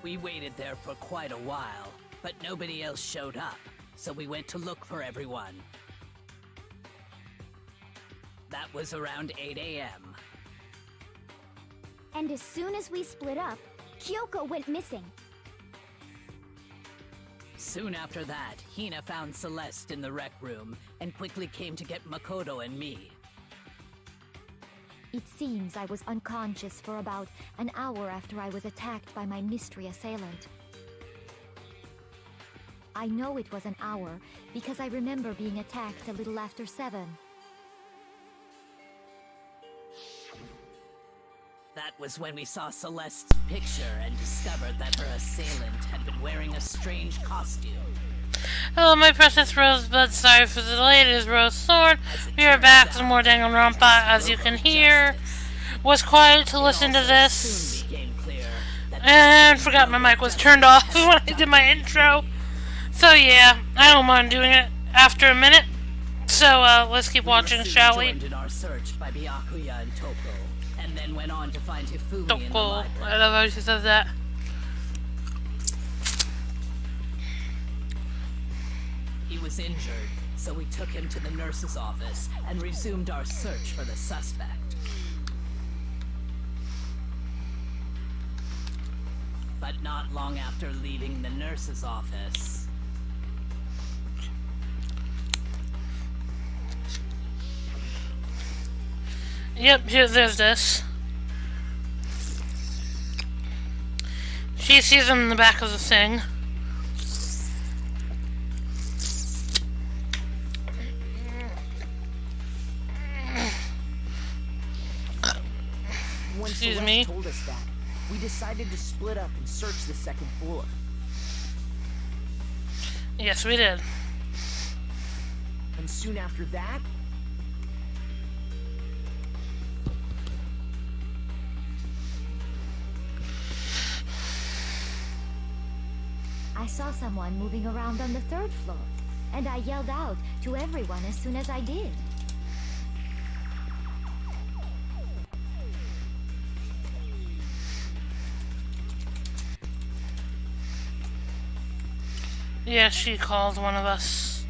We waited there for quite a while, but nobody else showed up, so we went to look for everyone. That was around 8 a.m. And as soon as we split up, Kyoko went missing. Soon after that, Hina found Celeste in the rec room and quickly came to get Makoto and me. It seems I was unconscious for about an hour after I was attacked by my mystery assailant. I know it was an hour because I remember being attacked a little after 7. That was when we saw Celeste's picture and discovered that her assailant had been wearing a strange costume. Hello, my precious rosebud. Sorry for the delay. It is Rose Thorn. We are back with more Danganronpa. As you can hear, was quiet to listen to this, and forgot my mic was turned off when I did my intro. So yeah, I don't mind doing it after a minute. So let's keep watching, shall we? In our search by Byakuya and Toko, and then went on to find Hifumi in the Toko. library. I love how she says that. He was injured, so we took him to the nurse's office and resumed our search for the suspect. But not long after leaving the nurse's office, Yep, there's this. She sees him in the back of the thing. When Excuse Celeste me. told us that, we decided to split up and search the second floor. Yes, we did. And soon after that, I saw someone moving around on the 3rd floor, and I yelled out to everyone as soon as I did. Yeah, she called one of us.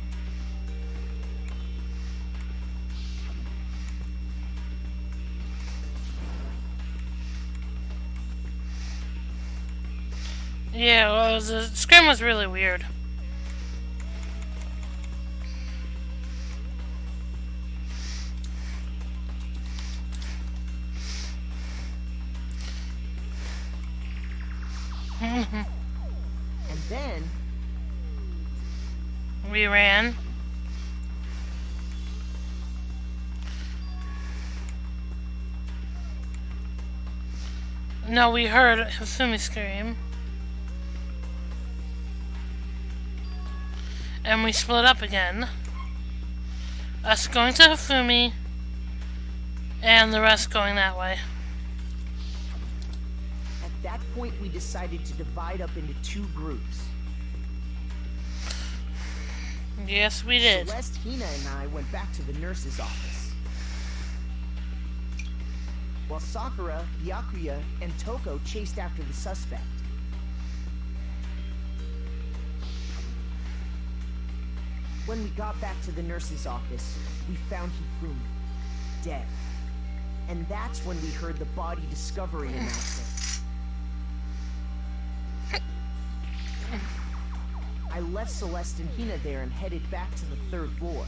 Yeah, well, the scream was really weird. and then, We ran. No, we heard Hifumi scream. And we split up again. Us going to Hifumi, and the rest going that way. at that point we decided to divide up into 2 groups. Yes, we did. Celeste, Hina, and I went back to the nurse's office, while Sakura, Byakuya, and Toko chased after the suspect. When we got back to the nurse's office, we found Hifumi, dead. And that's when we heard the body discovery announcement. I left Celeste and Hina there and headed back to the 3rd floor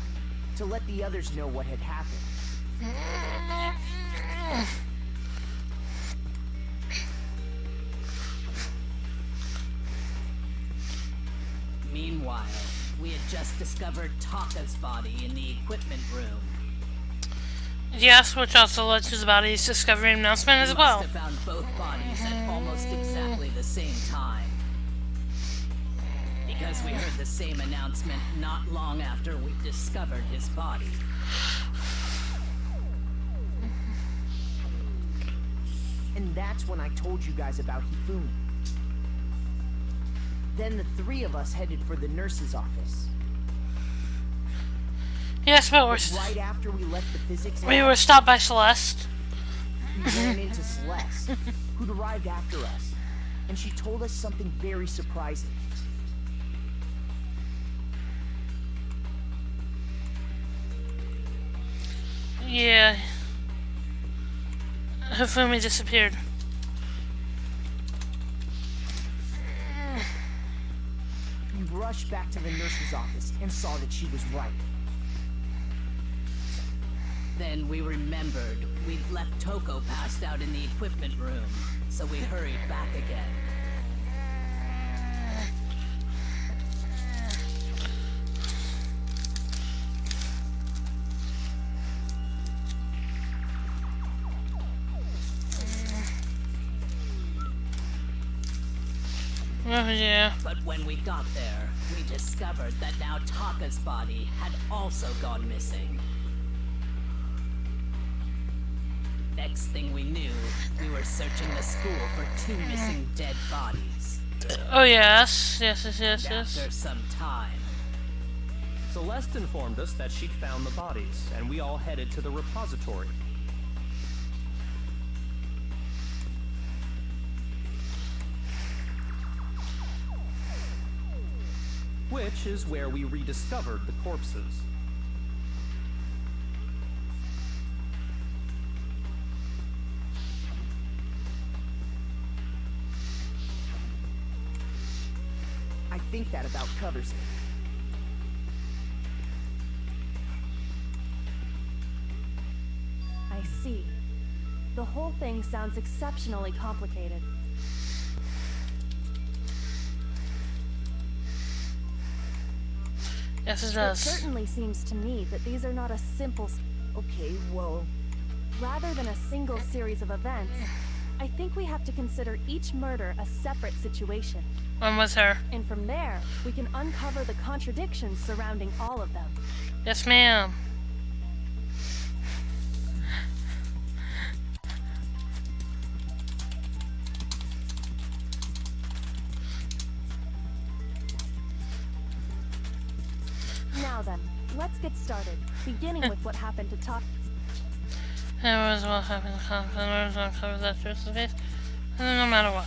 to let the others know what had happened. meanwhile, we had just discovered Taka's body in the equipment room. Yes, which also led to the body's discovery announcement as well. We must have found both bodies at almost exactly the same time. Because we heard the same announcement not long after we discovered his body. And that's when I told you guys about Hifumi. Then the 3 of us headed for the nurse's office. Yes, but Right after we left the physics we lab, were stopped by Celeste. we ran into Celeste, who'd arrived after us. and she told us something very surprising. Yeah. Hifumi disappeared. We rushed back to the nurse's office and saw that she was right. Then we remembered we'd left Toko passed out in the equipment room, so we hurried back again. Oh yeah. But when we got there, we discovered that now Taka's body had also gone missing. Next thing we knew, we were searching the school for 2 missing dead bodies. Oh yes. Yes. After some time, Celeste informed us that she'd found the bodies, and we all headed to the repository. Which is where we rediscovered the corpses. I think that about covers it. I see. The whole thing sounds exceptionally complicated. Yes, it It does. certainly seems to me that these are not a simple... Okay, well, Rather than a single series of events, I think we have to consider each murder a separate situation. I'm with her. And from there, we can uncover the contradictions surrounding all of them. Yes, ma'am. Now then, let's get started, beginning with what happened to Top. It was what happened to confidence on cover that truth face, no matter what.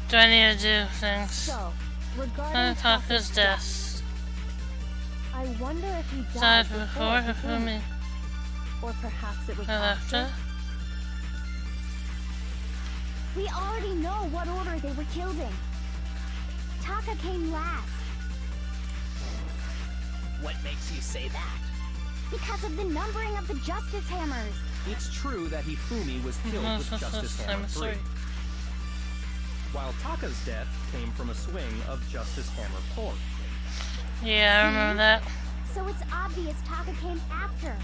Do I need to do things? So, regarding I'm talk Taka's his death. I wonder if he Died died before before Hifumi or perhaps it was after. after. We already know what order they were killed in. Taka came last what makes you say that? because of the numbering of the Justice Hammers. It's true that Hifumi was killed with Justice Hammer 3, sorry. while Taka's death came from a swing of Justice Hammer 4. Yeah, I remember that. So it's obvious Taka came after.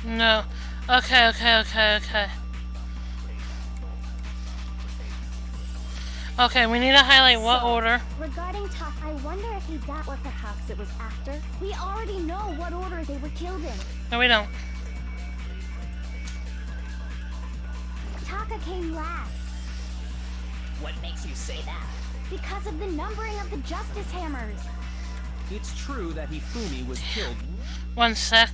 No. Okay. Okay, we need to highlight what So, order. Regarding Taka, I wonder if he died Or perhaps it was after. We already know what order they were killed in. No, we don't. Taka came last What makes you say that? because of the numbering of the Justice Hammers. It's true that Hifumi was killed. One sec.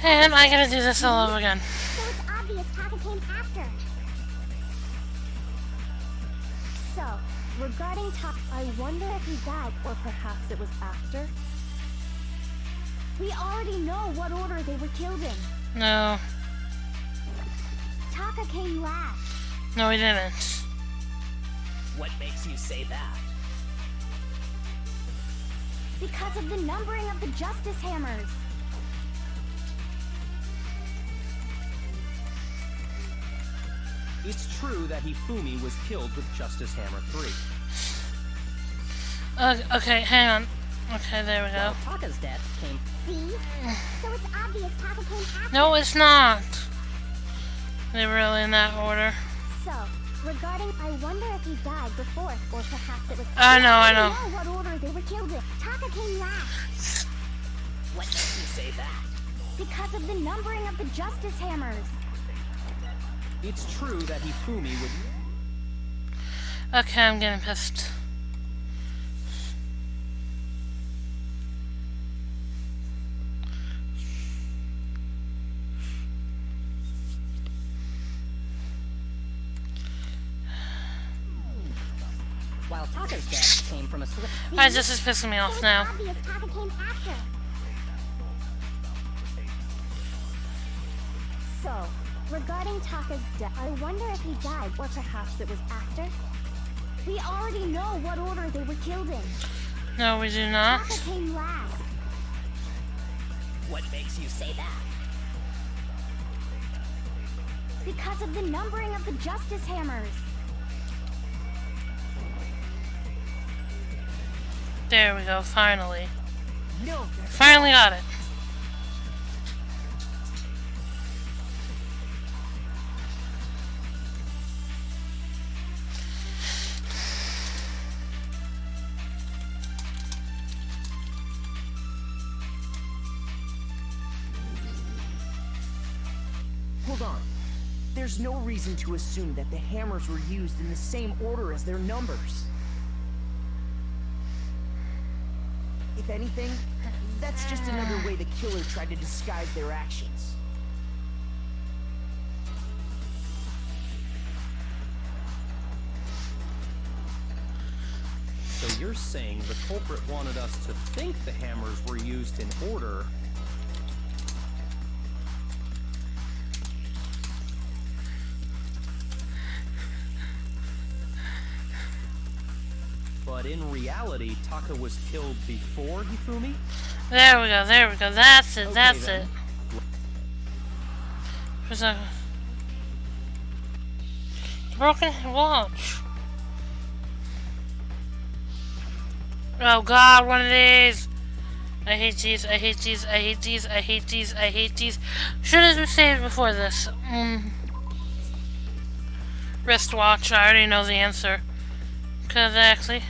And I gotta do this all over again. So it's obvious Taka came after. So, regarding Taka, I wonder if he died or perhaps it was after. we already know what order they were killed in. No. Taka came last No, we didn't. What makes you say that? because of the numbering of the Justice Hammers. It's true that Hifumi was killed with Justice Hammer 3. Okay, hang on. Okay, there we go. Taka's death came. See? So it's obvious Taka came after. No, it's not. They're really in that order. So, regarding, I wonder if he died before, or perhaps it was. I know. I don't know what order they were killed in. Taka came last. What makes you say that? Because of the numbering of the Justice Hammers. It's true that Hifumi would... Okay, I'm getting pissed. While Taka's death came from a slip. Alright, this is pissing me So off it's now. obvious Taka came after. So, regarding Taka's death, I wonder if he died, or perhaps it was after. We already know what order they were killed in. No, we do not. Taka came last. What makes you say that? Because of the numbering of the Justice Hammers. There we go, finally. No, Finally got it. hold on. There's no reason to assume that the hammers were used in the same order as their numbers. If anything, that's just another way the killer tried to disguise their actions. So you're saying the culprit wanted us to think the hammers were used in order. But in reality, Taka was killed before Hifumi? There we go, there we go. That's it, Okay, that's then. it. Where's that? Broken watch. Oh god, one of these. I hate these, I hate these, I hate these, I hate these, I hate these. Should have been saved before this. Wristwatch, I already know the answer. Cause actually...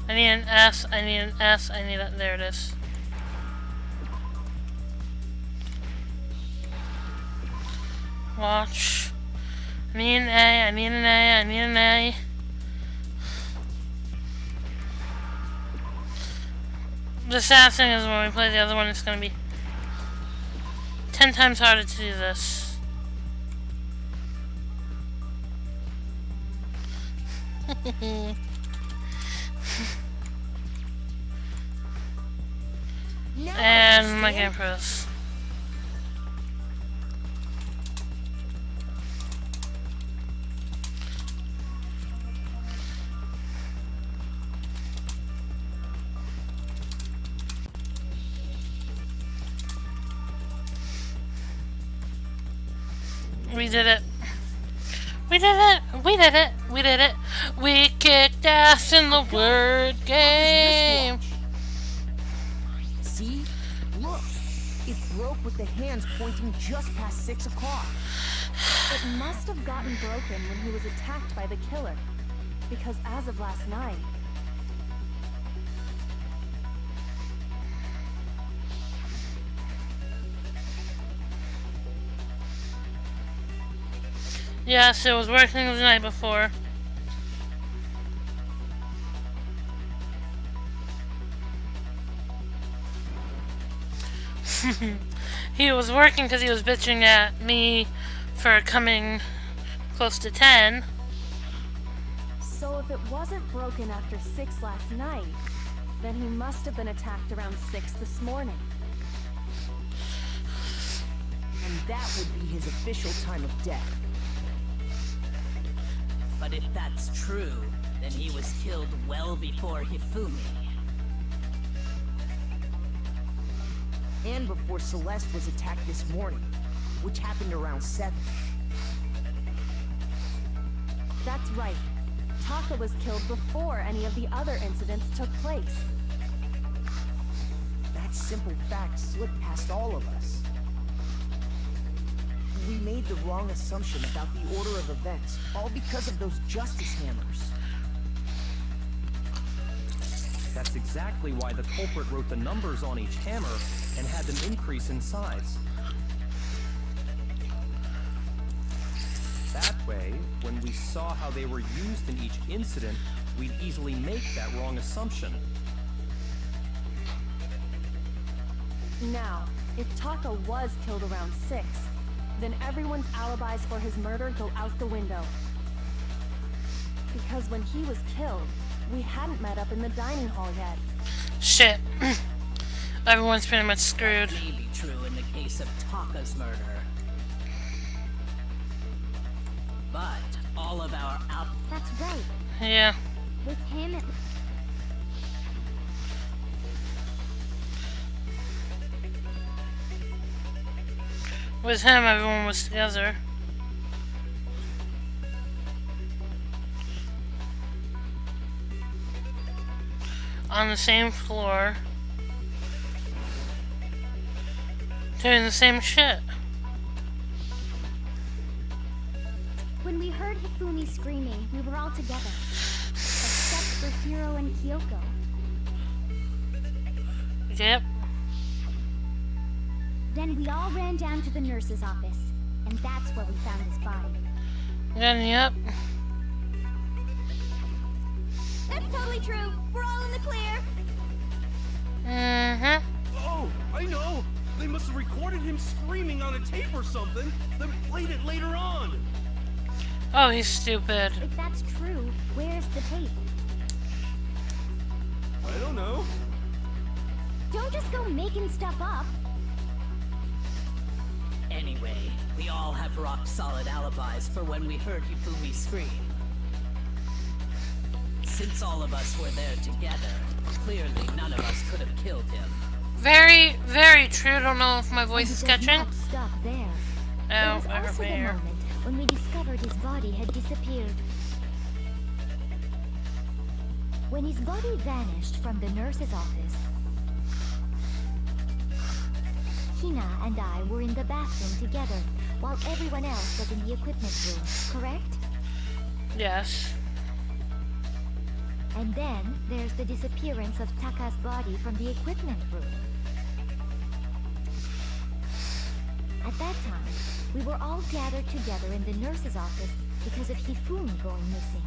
I need an S, I need an S, I need a... There it is. Watch. I need an A, I need an A, I need an A. The sad thing is when we play the other one, it's gonna be 10 times harder to do this. And my game press. We did it. We did it. We did it. We did it. We kicked ass in the word game. See? Look! It broke with the hands pointing just past 6 o'clock. It must have gotten broken when he was attacked by the killer. Because as of last night, Yes, it was working the night before. He was working because he was bitching at me for coming close to 10. so if it wasn't broken after 6 last night, then he must have been attacked around 6 this morning. And that would be his official time of death. But if that's true, then he was killed well before Hifumi. And before Celeste was attacked this morning, which happened around 7. That's right. Taka was killed before any of the other incidents took place. That simple fact slipped past all of us. We made the wrong assumption about the order of events, all because of those justice hammers. That's exactly why the culprit wrote the numbers on each hammer and had them increase in size. That way, when we saw how they were used in each incident, we'd easily make that wrong assumption. Now, if Taka was killed around 6, then everyone's alibis for his murder go out the window. Because when he was killed, we hadn't met up in the dining hall yet. Shit. Everyone's pretty much screwed. That may be true in the case of Taka's murder. But all of our That's right. Yeah. With him, it... With him, everyone was together. On the same floor. Doing the same shit. When we heard Hifumi screaming, we were all together. Except for Hiro and Kyoko. Yep. Then we all ran down to the nurse's office, and that's where we found his body. Then, yep. That's totally true. We're all in the clear. Mm-hmm. Oh, I know! They must have recorded him screaming on a tape or something, then played it later on! Oh, he's stupid. If that's true, where's the tape? I don't know. Don't just go making stuff up. Anyway, we all have rock-solid alibis for when we heard Hifumi scream. Since all of us were there together, clearly none of us could have killed him. Very, very true. Don't know if my voice is And it does catching. not stop there. There Oh, was I also heard the here. moment when we discovered his body had disappeared. When his body vanished from the nurse's office, Hina and I were in the bathroom together, while everyone else was in the equipment room, correct? Yes. And then there's the disappearance of Taka's body from the equipment room. At that time, we were all gathered together in the nurse's office because of Hifumi going missing.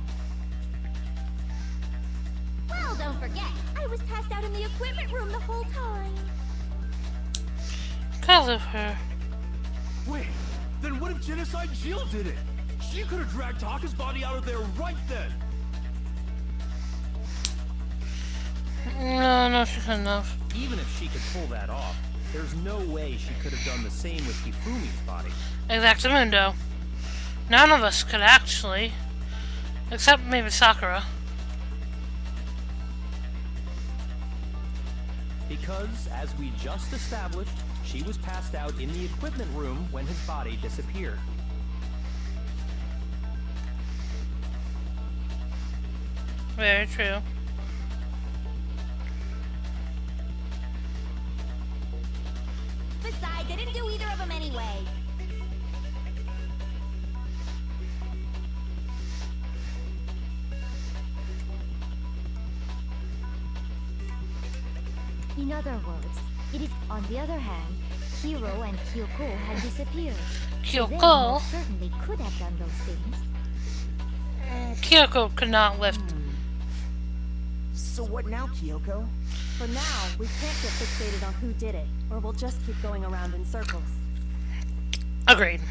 Well, don't forget, I was passed out in the equipment room the whole time. Because of her. Wait, then what if Genocide Jill did it? She could have dragged Taka's body out of there right then! No, she couldn't have. Even if she could pull that off, there's no way she could have done the same with Hifumi's body. Exactamundo. None of us could actually. Except maybe Sakura. Because, as we just established, she was passed out in the equipment room when his body disappeared. Very true. Besides, I didn't do either of them anyway. In other words, it is, on the other hand, Hiro and Kyoko had disappeared. They Kyoko? most certainly could have done those things. Kyoko could not lift. So what now, Kyoko? For now, we can't get fixated on who did it, or we'll just keep going around in circles. Agreed.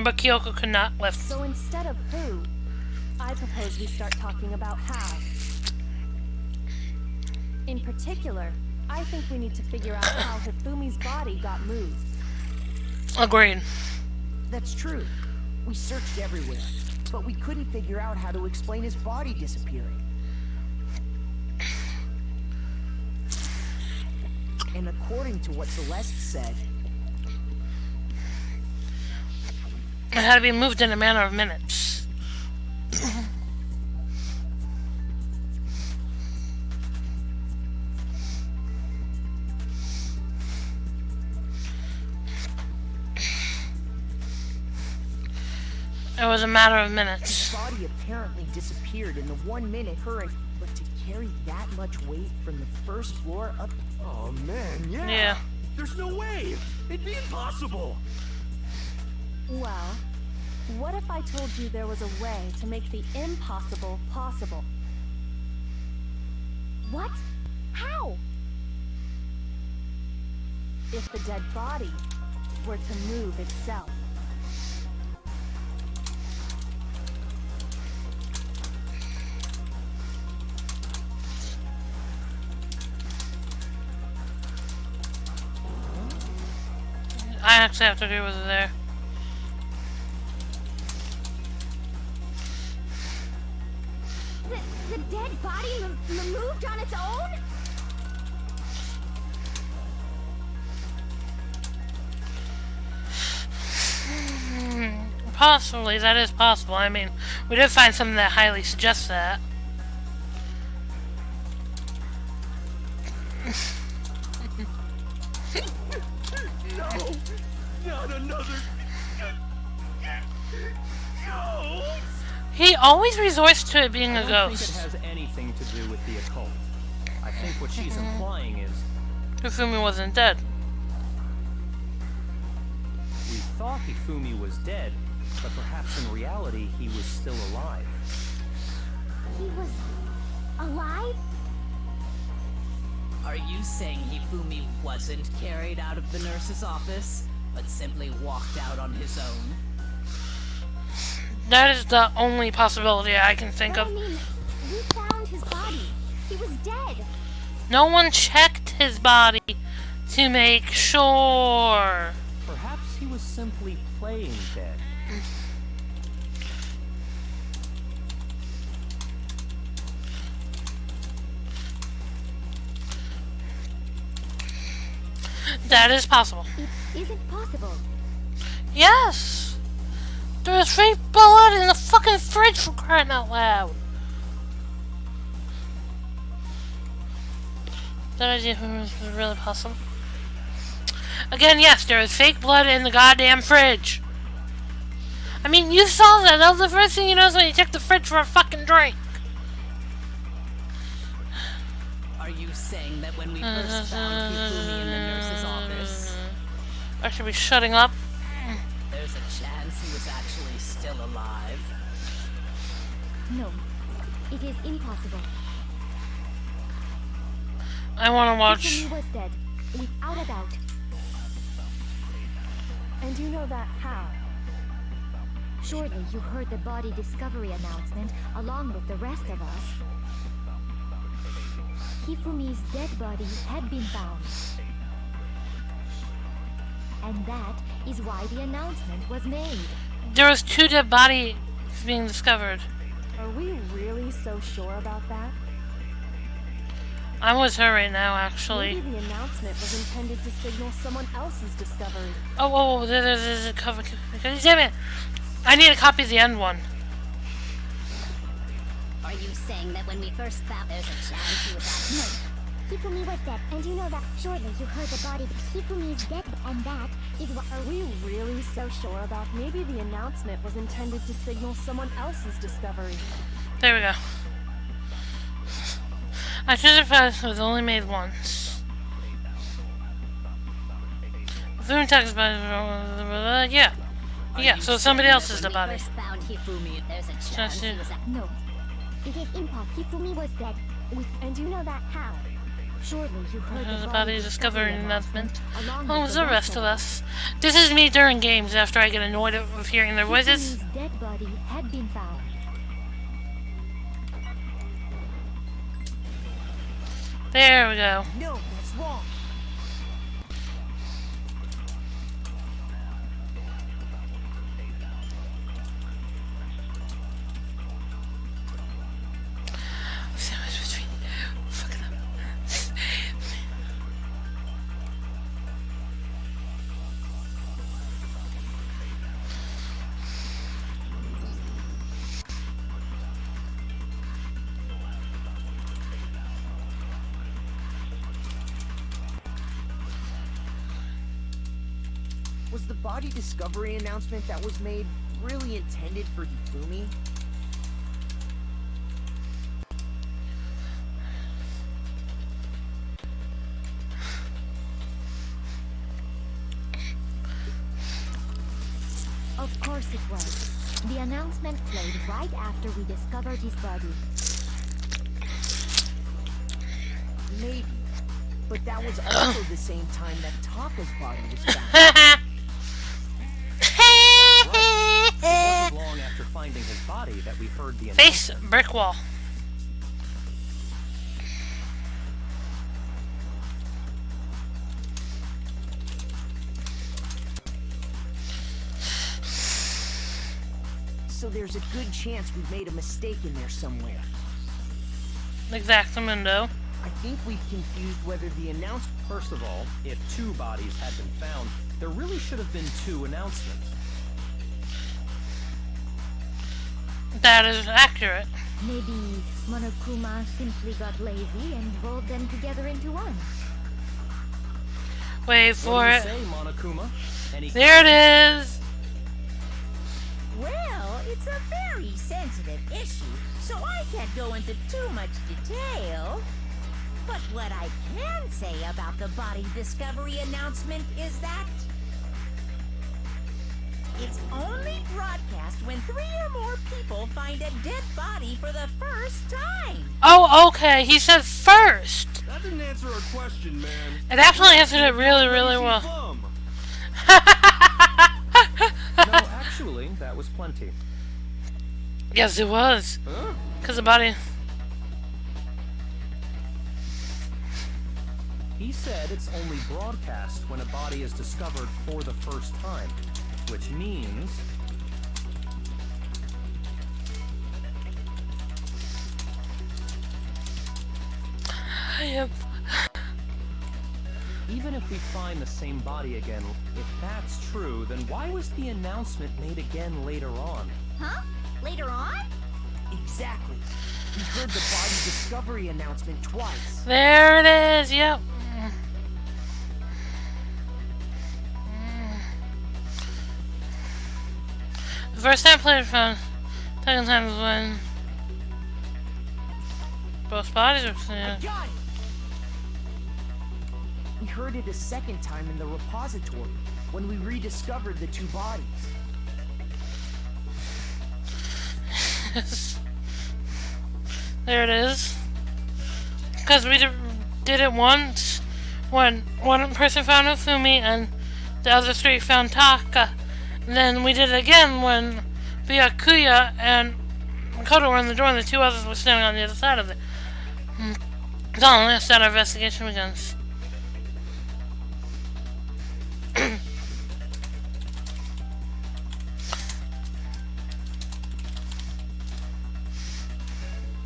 But Kyoko could not lift. So instead of who, I propose we start talking about how. In particular, I think we need to figure out how Hifumi's body got moved. Agreed. That's true. We searched everywhere, but we couldn't figure out how to explain his body disappearing. And according to what Celeste said, It had to be moved in a matter of minutes. It was a matter of His minutes. body apparently disappeared in the 1 minute current, but to carry that much weight from the first floor up... Oh man, yeah. Yeah. There's no way. It'd be impossible. Well, what if I told you there was a way to make the impossible possible? What? How? If the dead body were to move itself. I actually have to agree with it there. The dead body moved on its own? Possibly, that is possible. I mean, we did find something that highly suggests that. No, not another. Ghost. He always resorts to it being a I don't ghost. think it has anything to do with the occult. I think what she's implying is Hifumi wasn't dead. we thought Hifumi was dead, but perhaps in reality he was still alive. He was alive? Are you saying Hifumi wasn't carried out of the nurse's office, but simply walked out on his own? That is the only possibility I can think But of. I mean, we found his body. He was dead. No one checked his body to make sure. Perhaps he was simply playing dead. That is possible. It isn't possible. Yes! There's fake blood in the fucking fridge for crying out loud. That idea was really possible. Again, yes, there is fake blood in the goddamn fridge. I mean, you saw that. That was the first thing you noticed when you checked the fridge for a fucking drink. Are you saying that when we first found Hifumi in the nurse's office, I should be shutting up. there's a chance he was actually still alive? No, it is impossible. I want to watch. Hifumi was dead, without a doubt. And you know that how? Surely you heard the body discovery announcement along with the rest of us. Hifumi's dead body had been found. And that is why the announcement was made. There was 2 dead bodies being discovered. Are we really so sure about that? I'm with her right now, actually. Maybe the announcement was intended to signal someone else's discovery. Oh, there's a cover. Damn it! I need a copy of the end one. Are you saying that when we first found there's a chance he was alive? No. Hifumi was dead, and you know that. Surely you heard the body. Hifumi is dead, and that is what. Are we really so sure about? Maybe the announcement was intended to signal someone else's discovery. There we go. I should have found it was only made once. Zoom text about yeah. Are Yeah, you so somebody saying else that is when the we body. first found Hifumi, there's a Just chance he it. was No, it is impossible. Hifumi was dead. And you know that how? Surely you heard There's the a body body discovery announcement. along Oh, with the rest of us. This is me during games after I get annoyed of hearing their voices. Hifumi's dead body had been found. There we go. No, that's wrong. Was the body discovery announcement that was made really intended for Hifumi? Of course it was. The announcement played right after we discovered his body. Maybe. But that was also the same time that Taka's body was found. It wasn't long after finding his body that we heard the Face announcement. brick wall. So there's a good chance we've made a mistake in there somewhere. Exactamundo. I think we've confused whether the announcement... First of all, if 2 bodies had been found, there really should have been 2 announcements. That is accurate. Maybe Monokuma simply got lazy and rolled them together into one. Wait for What do you it. say, Monokuma? Any There it is. Well, it's a very sensitive issue, so I can't go into too much detail. But what I can say about the body discovery announcement is that it's only broadcast when 3 or more people find a dead body for the first time. Oh, okay. He said first. That didn't answer our question, man. It actually answered it really, really well. Bum. No, actually, that was plenty. Yes, it was. Huh? Because the body... He said it's only broadcast when a body is discovered for the first time, which means... Yep. Even if we find the same body again, if that's true, then why was the announcement made again later on? Huh? Later on? Exactly. We heard the body discovery announcement twice. There it is. Yep. The first time I played it found. Second time was when both bodies were seen. I got it! We heard it a second time in the repository, when we rediscovered the 2 bodies. There it is. Because we did it once when one person found Ufumi and the other 3 found Taka. And then we did it again when Byakuya and Makoto were in the door and the 2 others were standing on the other side of it. So unless that our investigation begins.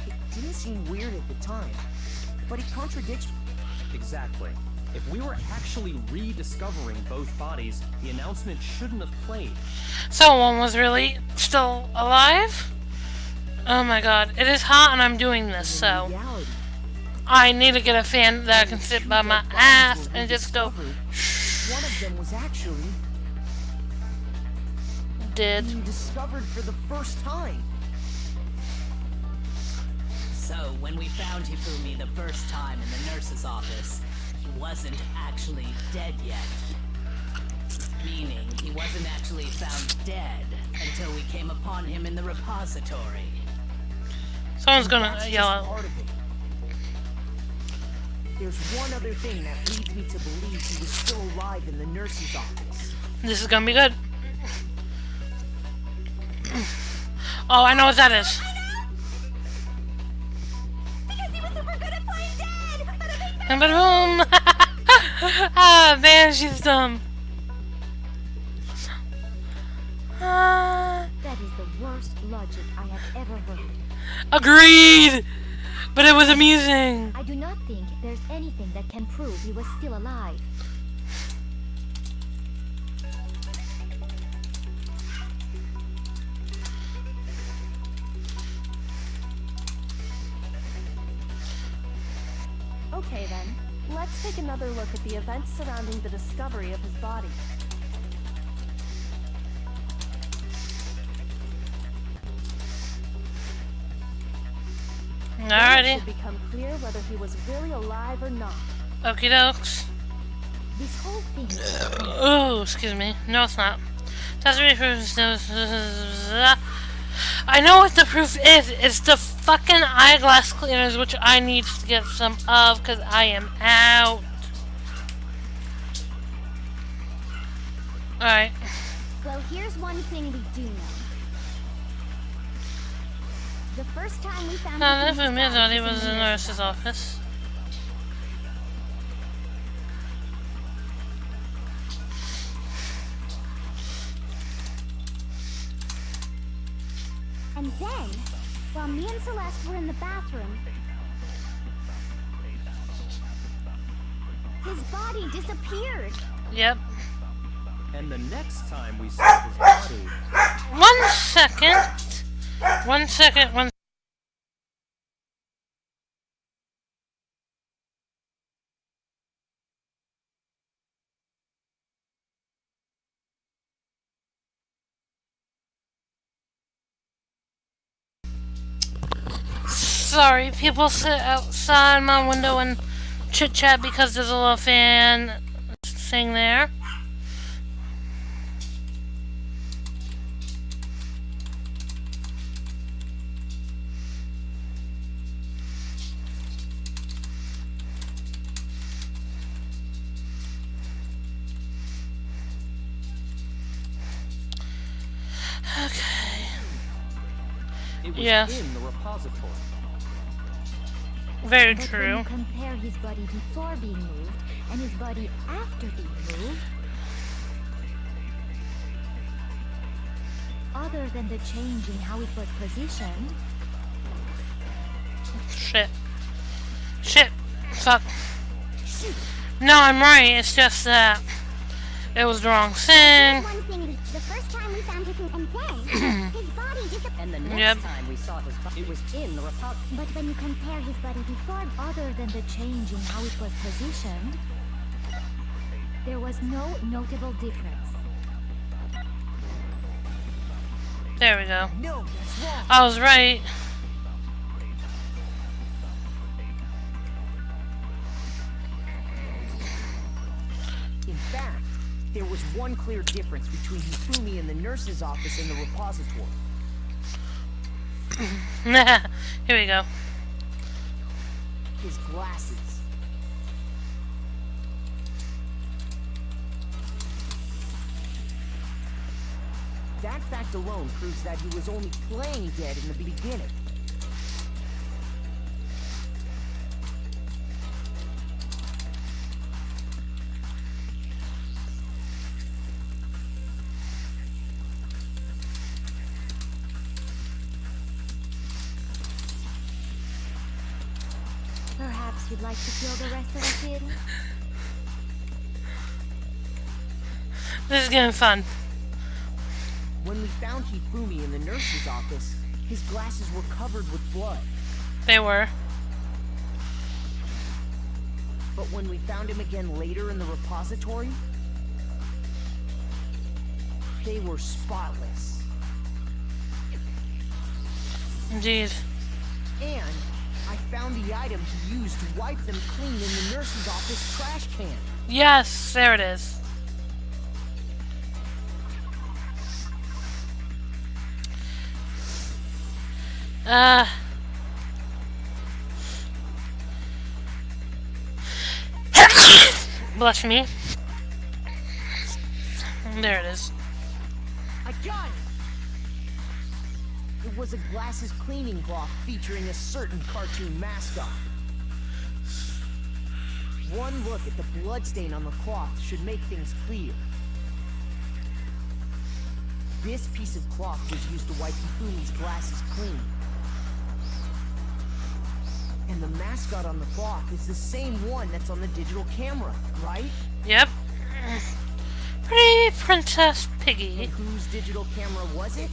It didn't seem weird at the time, but it contradicts... Exactly. If we were actually rediscovering both bodies, the announcement shouldn't have played. So one was really still alive? Oh my god. It is hot and I'm doing this, so reality. I need to get a fan that I can sit by my ass and just go One of them was actually dead. being discovered for the first time. So, when we found Hifumi the first time in the nurse's office, he wasn't actually dead yet. Meaning, he wasn't actually found dead until we came upon him in the repository. Someone's gonna That's yell just out. part of it. There's one other thing that leads me to believe he was still alive in the nurse's office. This is gonna be good. Oh, I know what that is. Because he was super good at playing dead! Bada bing, bada And boom! Ah, man, she's dumb. That is the worst logic I have ever heard. Agreed! But it was amusing. I do not think there's anything that can prove he was still alive. Okay then, let's take another look at the events surrounding the discovery of his body. Then it Alrighty. should become clear whether he was really alive or not. Okie dokes. This whole thing. Oh, excuse me. No, it's not. Doesn't be proof. I know what the proof is. It's the fucking eyeglass cleaners, which I need to get some of because I am out. Alright. Well, here's one thing we do know. The first time we found Now, Hifumi's never knew body that he was was in the nurse's office. And then, while me and Celeste were in the bathroom, his body disappeared. Yep. And the next time we saw his body, 1 second. 1 second. Sorry, people sit outside my window and chit chat because there's a little fan thing there. Okay. it was Yes. in the repository. Very But when true. you compare his body before being moved and his body after being moved, other than the change in how it was positioned, Shit. Shit. Fuck. No, I'm right. It's just that it was the wrong thing. One thing, the first time we found him, and then his body disappeared. And the next Yep. time we saw his body, it was in the repository. but when you compare his body before, other than the change in how it was positioned, there was no notable difference. There we go. No, that's wrong. I was right. In fact, there was one clear difference between Hifumi in the nurse's office and the repository. Here we go. His glasses. That fact alone proves that he was only playing dead in the beginning. Perhaps you'd like to kill the rest of us in? This is getting fun. When we found Hifumi in the nurse's office, his glasses were covered with blood. They were. But when we found him again later in the repository, they were spotless. Indeed. And I found the item he used to wipe them clean in the nurse's office trash can. Yes, there it is. Bless me. There it is. I got it! It was a glasses cleaning cloth featuring a certain cartoon mascot. One look at the bloodstain on the cloth should make things clear. This piece of cloth was used to wipe Hifumi's glasses clean. And the mascot on the cloth is the same one that's on the digital camera, right? Yep. Pretty Princess Piggy. And whose digital camera was it?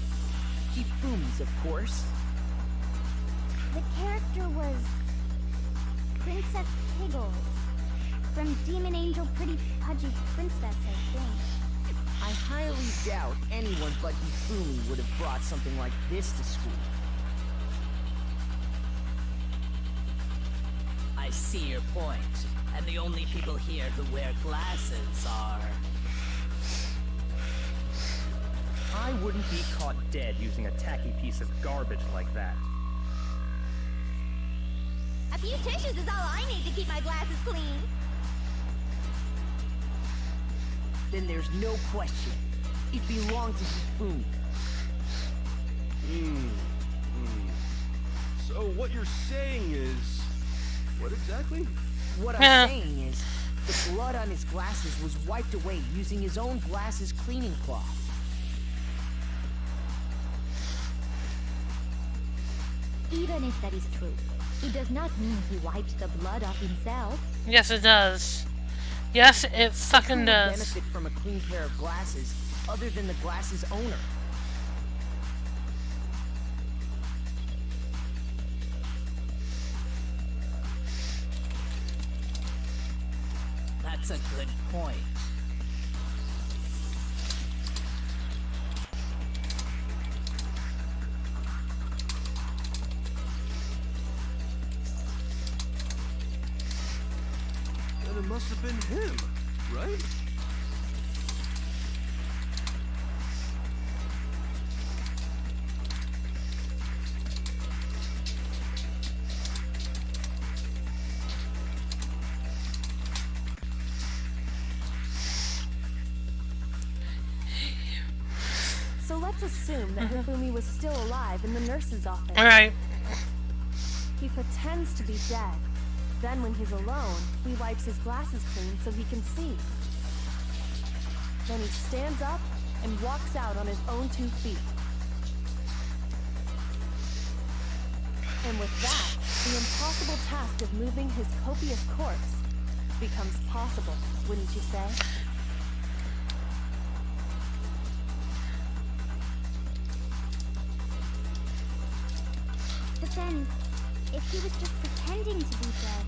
Hifumi's, of course. The character was Princess Piggles from Demon Angel Pretty Pudgy Princess, I think. I highly doubt anyone but Hifumi would have brought something like this to school. see your point. And the only people here who wear glasses are... I wouldn't be caught dead using a tacky piece of garbage like that. A few tissues is all I need to keep my glasses clean. Then there's no question. It belonged to Hifumi. So what you're saying is... What exactly? What I'm saying is, the blood on his glasses was wiped away using his own glasses cleaning cloth. Even if that is true, it does not mean he wiped the blood off himself. Yes, it does. Yes, it fucking Who would does. benefit from a clean pair of glasses other than the glasses owner? That's a good point. Then it must have been him, right? So let's assume that Hifumi was still alive in the nurse's office. Alright. He pretends to be dead. Then when he's alone, he wipes his glasses clean so he can see. Then he stands up and walks out on his own 2 feet. And with that, the impossible task of moving his copious corpse becomes possible, wouldn't you say? But then, if he was just pretending to be dead...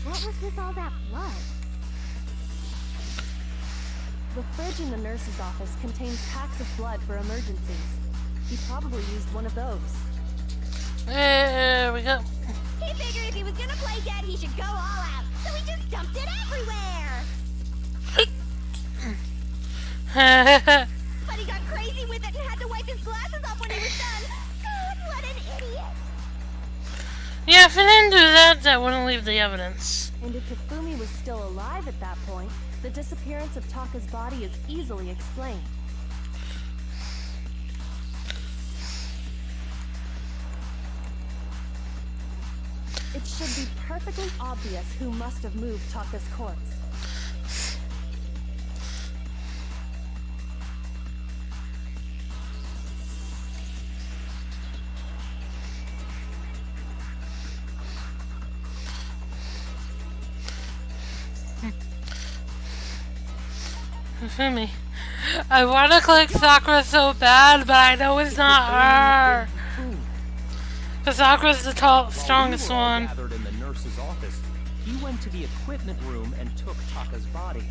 What was with all that blood? The fridge in the nurse's office contains packs of blood for emergencies. He probably used one of those. There we go. He figured if he was gonna play dead, he should go all out. So he just dumped it everywhere. But he got crazy with it and had to wipe his glasses off when he was done. God, what an idiot. Yeah, if he didn't do that, that wouldn't leave the evidence. And if Hifumi was still alive at that point, the disappearance of Taka's body is easily explained. It should be perfectly obvious who must have moved Taka's corpse. Hifumi. I want to click Sakura so bad, but I know it's not her. Because Sakura's the strongest While we were all one. gathered in the nurse's office, he went to the equipment room and took Taka's body.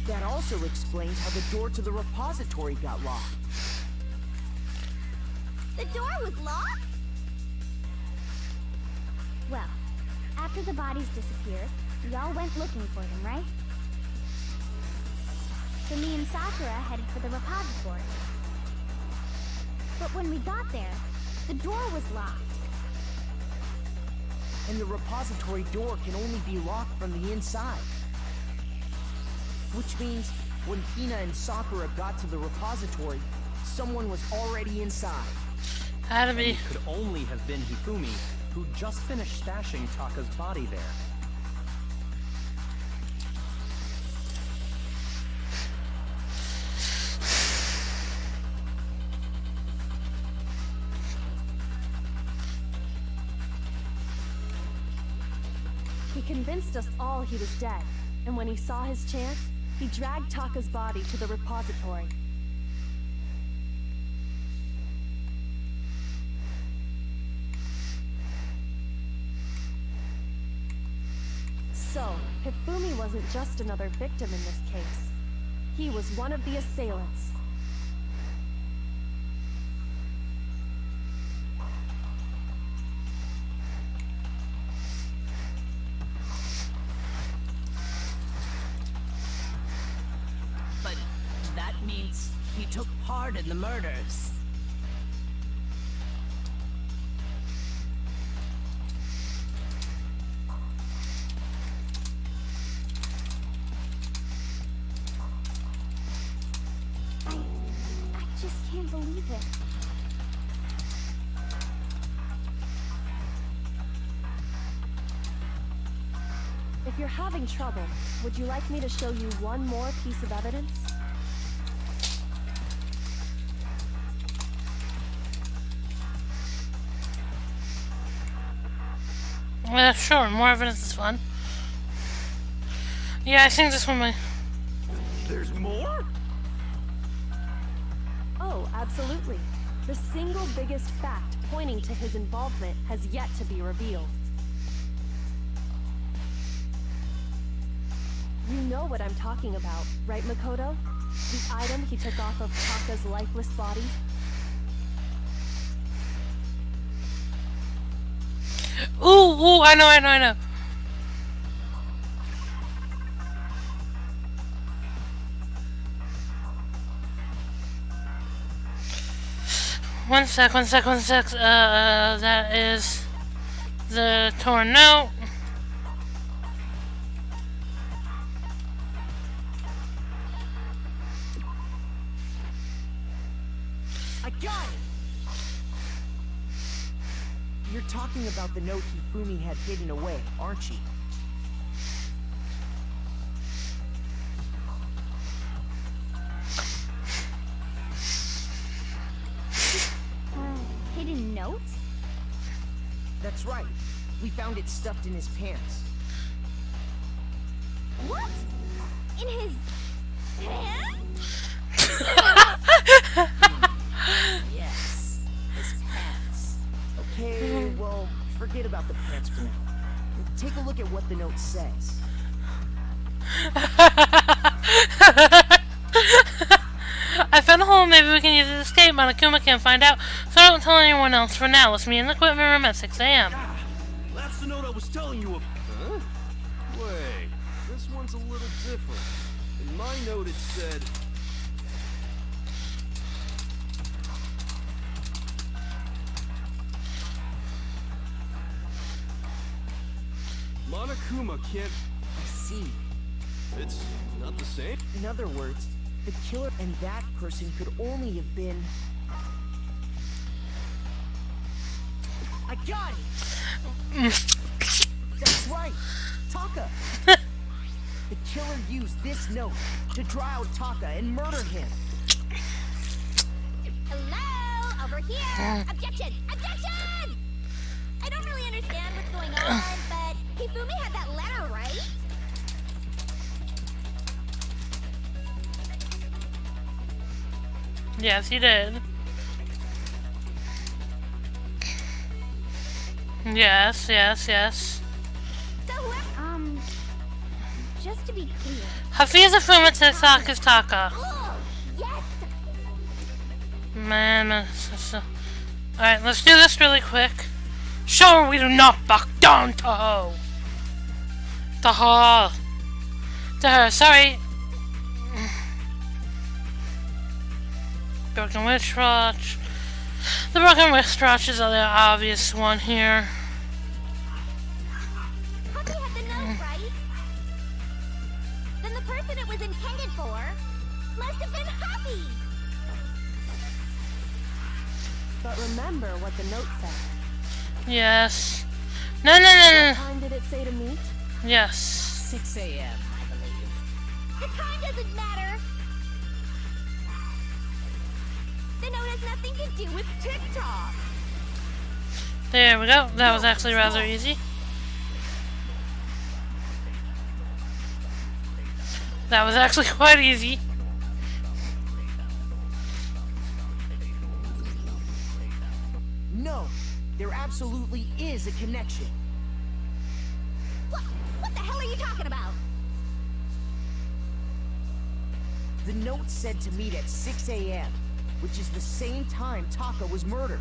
That also explains how the door to the repository got locked. The door was locked? Well, after the bodies disappeared, we all went looking for them, right? So me and Sakura headed for the repository. But when we got there, the door was locked. And the repository door can only be locked from the inside. Which means, when Hina and Sakura got to the repository, someone was already inside. Had to be. It could only have been Hifumi, who just finished stashing Taka's body there. He convinced us all he was dead, and when he saw his chance, he dragged Taka's body to the repository. So, Hifumi wasn't just another victim in this case. He was one of the assailants. But that means he took part in the murders. I just can't believe it. If you're having trouble, would you like me to show you one more piece of evidence? Sure, more evidence is fun. Yeah, I think this one might... There's more? Oh, absolutely. The single biggest fact pointing to his involvement has yet to be revealed. You know what I'm talking about, right, Makoto? The item he took off of Taka's lifeless body? Ooh, I know. One sec. That is the Thorn note. I got it! You're talking about the note Hifumi had hidden away, aren't you? Hidden note? That's right. We found it stuffed in his pants. What? In his pants? Yes, his pants. Okay, well, forget about the pants for now. Take a look at what the note says. I found a hole. Maybe we can use it to escape. Monokuma can't find out, so don't tell anyone else. For now, let's meet in the equipment room at 6 a.m. Ah, that's the note I was telling you about. Huh? Wait, this one's a little different. In my note it said... Monokuma can't... I see. It's not the same? In other words, the killer and that person could only have been... I got it! That's right! Taka! The killer used this note to draw out Taka and murder him. Hello? Over here! Objection! Objection! I don't really understand what's going on, but Hifumi had that letter, right? Yes, he did. Yes. So whoever... just to be clear... Hafiza Fumita Taka's Taka. Oh, yes! Man, alright, let's do this really quick. Sure, we do not back down, Taho. To her, sorry. Broken Witch Watch. The Broken Witch Watch is the obvious one here. Happy had the note, right? Then the person it was intended for must have been Happy! But remember what the note said. Yes. No. What time did it say to meet? Yes. 6 a.m., I believe. The time doesn't matter! The note has nothing to do with TikTok! There we go. That was actually rather easy. That was actually quite easy. No, there absolutely is a connection. What the hell are you talking about? The note said to meet at 6 a.m., which is the same time Taka was murdered.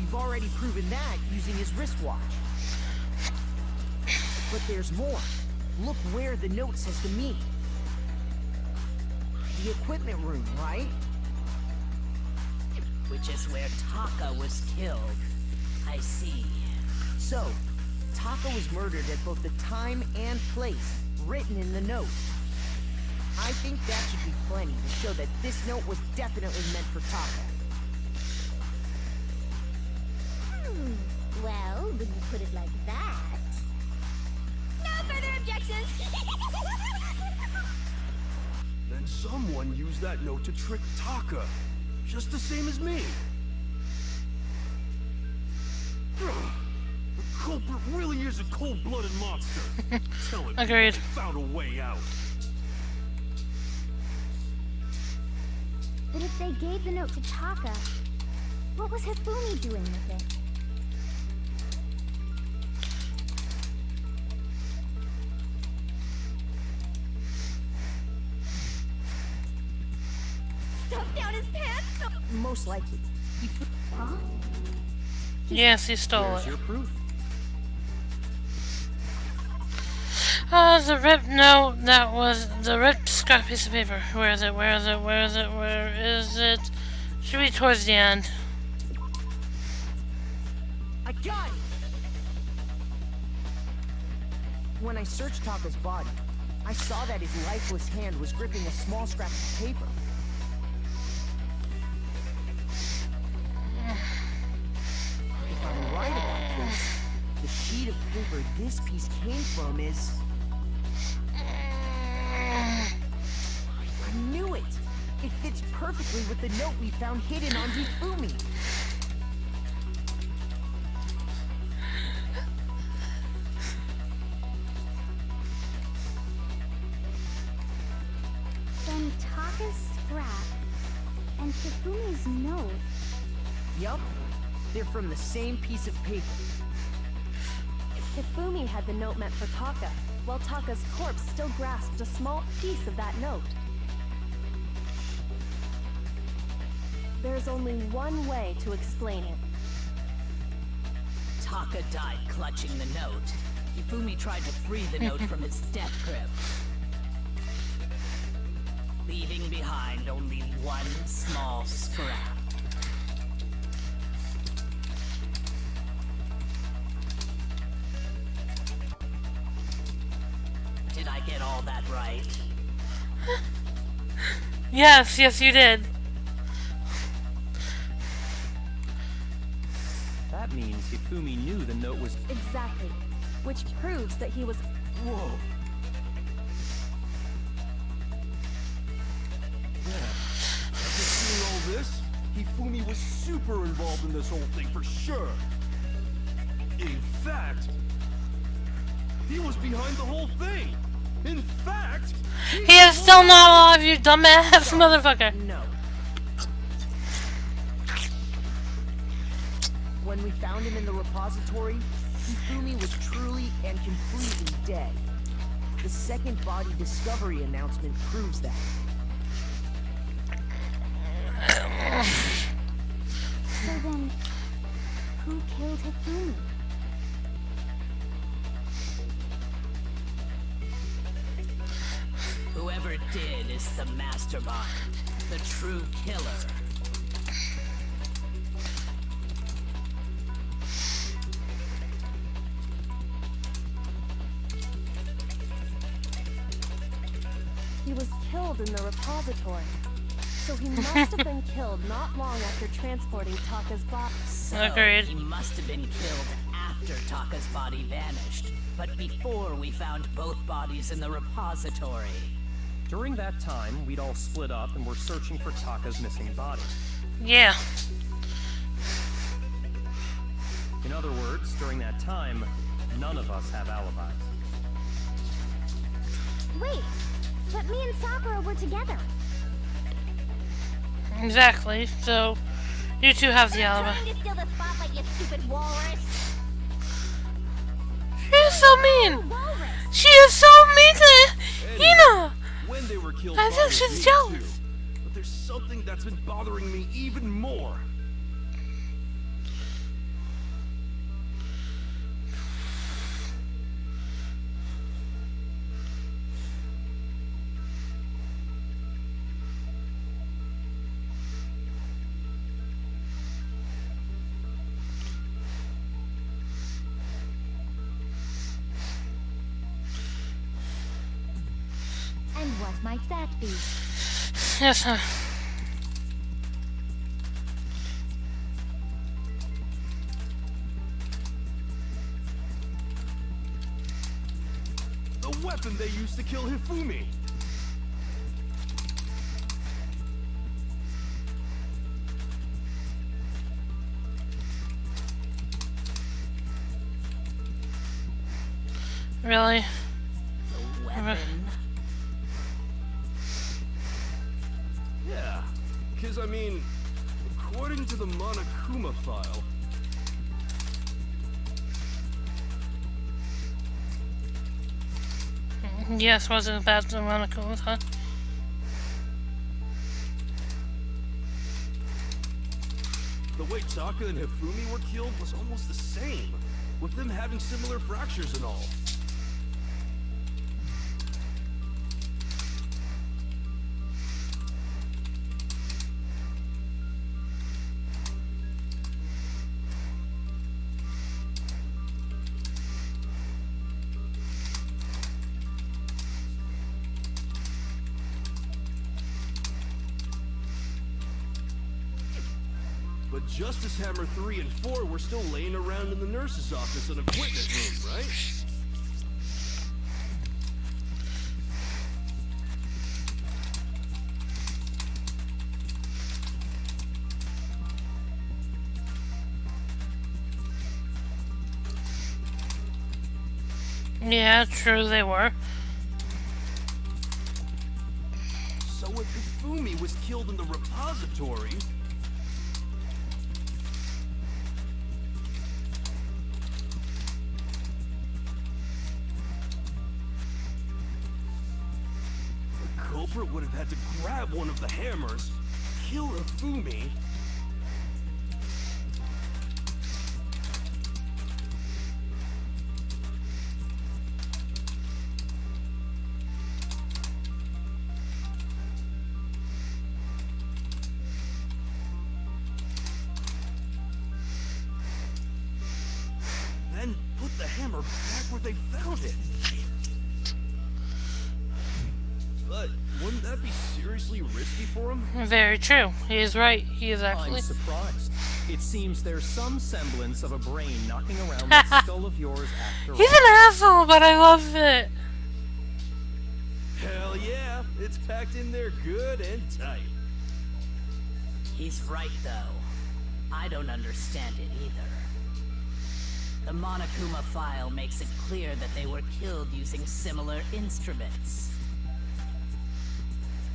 We've already proven that using his wristwatch. But there's more. Look where the note says to meet. The equipment room, right? Which is where Taka was killed. I see. So, Taka was murdered at both the time and place written in the note. I think that should be plenty to show that this note was definitely meant for Taka. Well, when you put it like that... No further objections! Then someone used that note to trick Taka, just the same as me. The culprit really is a cold-blooded monster. Tell him Agreed. they found a way out. But if they gave the note to Taka, what was Hifumi doing with it? Stuff down his pants? Most likely. Huh? Yes, he stole Where's it. your proof? The ripped note, that was the ripped scrap piece of paper. Where is it? Where is it? Where is it? Where is it? Should be towards the end. I got it! When I searched Taka's body, I saw that his lifeless hand was gripping a small scrap of paper. If I'm right about this, the sheet of paper this piece came from is... I knew it! It fits perfectly with the note we found hidden on Hifumi. Then Taka's scrap and Hifumi's note. Yup, they're from the same piece of paper. Hifumi had the note meant for Taka, while Taka's corpse still grasped a small piece of that note. There's only one way to explain it. Taka died clutching the note. Hifumi tried to free the note from his death grip, leaving behind only one small scrap. Did I get all that right? Yes, yes, you did. That means Hifumi knew the note was... Exactly. Which proves that he was... Whoa. Yeah. After seeing all this, Hifumi was super involved in this whole thing for sure. In fact, he was behind the whole thing. In fact, He is still not alive, you dumbass motherfucker. No. When we found him in the repository, Hifumi was truly and completely dead. The second body discovery announcement proves that. So then, who killed Hifumi? Whoever did is the mastermind, the true killer. He was killed in the repository. So he must have been killed not long after transporting Taka's body. So Agreed. he must have been killed after Taka's body vanished, but before we found both bodies in the repository. During that time, we'd all split up and were searching for Taka's missing body. Yeah. In other words, during that time, none of us have alibis. Wait, but me and Sakura were together. Exactly. So, you two have the alibi. Trying to steal the spotlight, you stupid walrus. She is so mean. Walrus. She is so mean to Hina. When they were killed, As if bothered she's me jealous. too. But there's something that's been bothering me even more. And what might that be? Yes, sir. The weapon they used to kill Hifumi. Really? The weapon. Yeah, because I mean, according to the Monokuma file, Yes, wasn't that the Monaco, huh? the way Taka and Hifumi were killed was almost the same, with them having similar fractures and all. But Justice Hammer 3 and 4 were still laying around in the nurse's office and equipment room, right? Yeah, true, they were. So if Hifumi was killed in the repository, the culprit would have had to grab one of the hammers, kill Hifumi, then put the hammer back where they found it. But wouldn't that be seriously risky for him? Very true. He is right. He is actually. I'm surprised. It seems there's some semblance of a brain knocking around that skull of yours after He's all. an asshole, but I love it. Hell yeah, it's packed in there good and tight. He's right, though. I don't understand it either. The Monokuma file makes it clear that they were killed using similar instruments.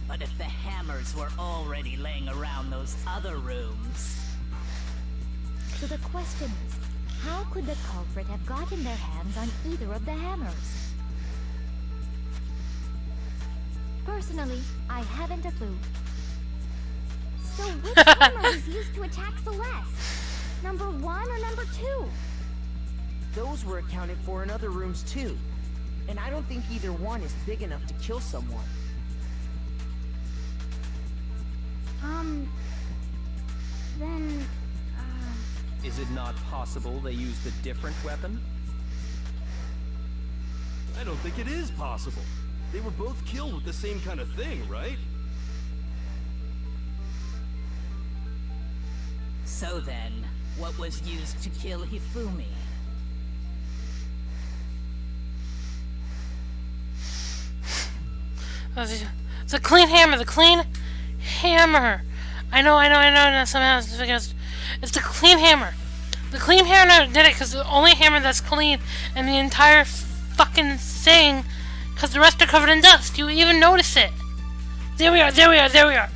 But if the hammers were already laying around those other rooms... So the question is, how could the culprit have gotten their hands on either of the hammers? Personally, I haven't a clue. So which hammer was used to attack Celeste? Number 1 or number 2? Those were accounted for in other rooms too. And I don't think either one is big enough to kill someone. Then, Is it not possible they used a different weapon? I don't think it is possible. They were both killed with the same kind of thing, right? So then, what was used to kill Hifumi? It's a clean hammer. The clean hammer. I know. Now somehow it's because it's the clean hammer. The clean hammer did it because the only hammer that's clean and the entire fucking thing Because the rest are covered in dust. You even notice it. There we are, there we are, there we are.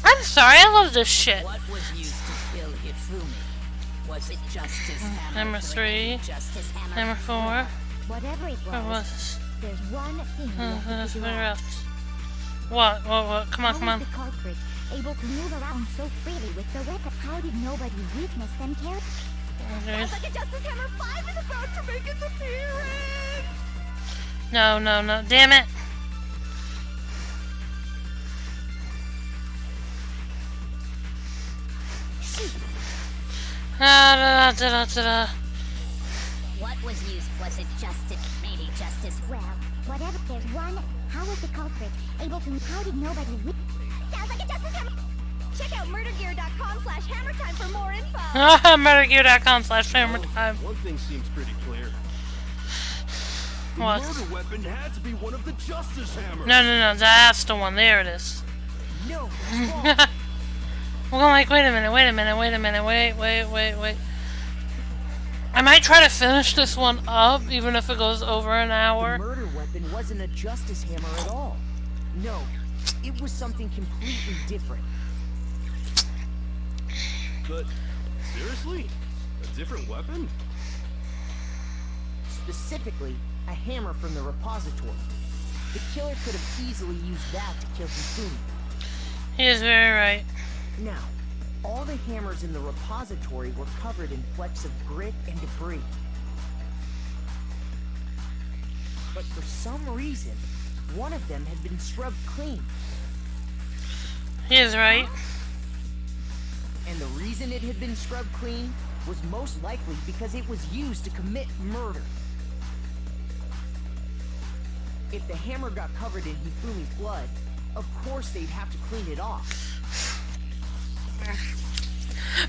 I'm sorry, I love this shit. What was used to kill Hifumi? Was it just his hammer? Number 3. Just his hammer? Number 4. Whatever it Where was, was there's one thing we have to this? figure Where out. else? What? Come on, How come was on. the culprit able to move around so freely with the weapon? How did nobody witness them carry? There's... Like a Justice Hammer 5 is about to make its appearance! No, no, no. Damn it. What was used? Was it justice? Maybe justice. Well, whatever. There's one. How was the culprit able to? How did nobody witness? Sounds like a Justice Hammer! Check out murdergear.com/hammertime for more info! Murdergear.com/hammertime. One thing seems pretty clear. The What? murder weapon had to be one of the Justice Hammers. No, no, no. That's the one. There it is. No, it's wrong. Well, I'm like, wait a minute. Wait. I might try to finish this one up, even if it goes over an The hour. murder weapon wasn't a justice hammer at all. No, it was something completely different. But seriously? A different weapon? Specifically, a hammer from the repository. The killer could have easily used that to kill Hifumi. He is very right. Now, all the hammers in the repository were covered in flecks of grit and debris. But for some reason, one of them had been scrubbed clean. He is right. And the reason it had been scrubbed clean was most likely because it was used to commit murder. If the hammer got covered in Hifumi's blood, of course they'd have to clean it off.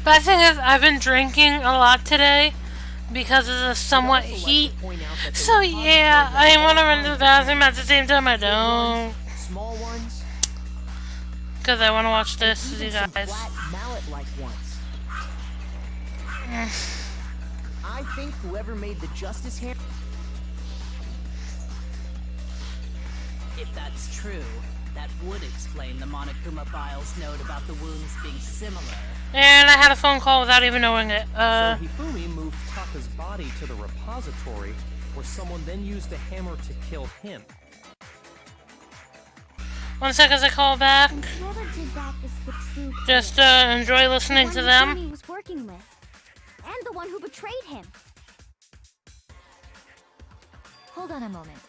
But the thing is, I've been drinking a lot today because of the somewhat I'd also like to heat. point out that the So yeah, repository I want to run to the bathroom at the same time. I don't, small ones, because I want to watch this with even you some guys. flat mallet-like ones. I think whoever made the justice hammer. If that's true, that would explain the Monokuma Files note about the wounds being similar. And I had a phone call without even knowing it. So Hifumi moved Taka's body to the repository, where someone then used a hammer to kill him. 1 second as I call back. Whoever did that is the true killer. Just enjoy listening to The one them. Hifumi was working with, and the one who betrayed him. Hold on a moment.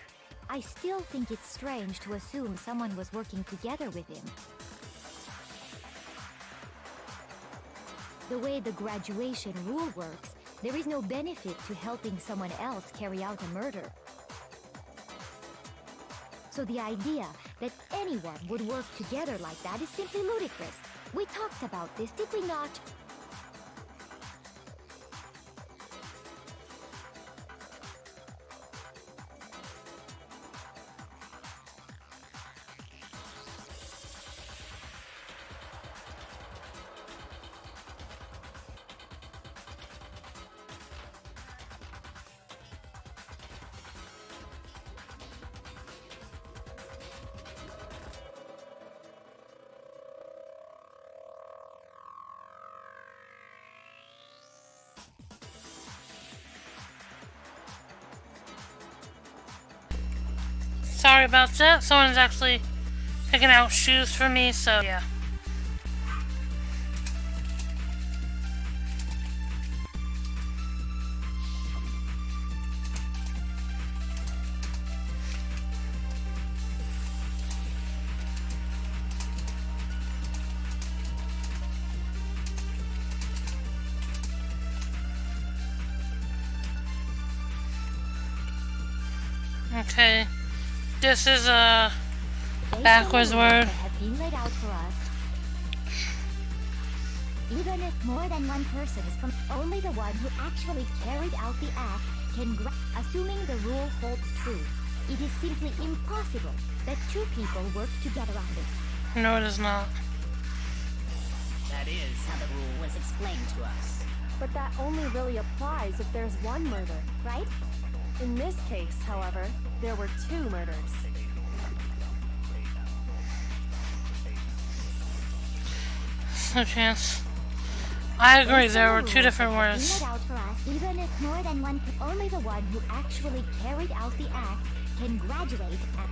I still think it's strange to assume someone was working together with him. The way the graduation rule works, there is no benefit to helping someone else carry out a murder. So the idea that anyone would work together like that is simply ludicrous. We talked about this, did we not? Sorry about that. Someone's actually picking out shoes for me, so yeah. Okay. This is a backwards word. That have been laid out for us. Even if more than one person is from, only the one who actually carried out the act can assuming the rule holds true. It is simply impossible that two people work together on this. No, it is not. That is how the rule was explained to us. But that only really applies if there's one murder, right? In this case, however, there were 2 murders. No chance. I agree, there were 2 different words. Out for us, even if more than one, only the one who actually carried out the act can graduate at.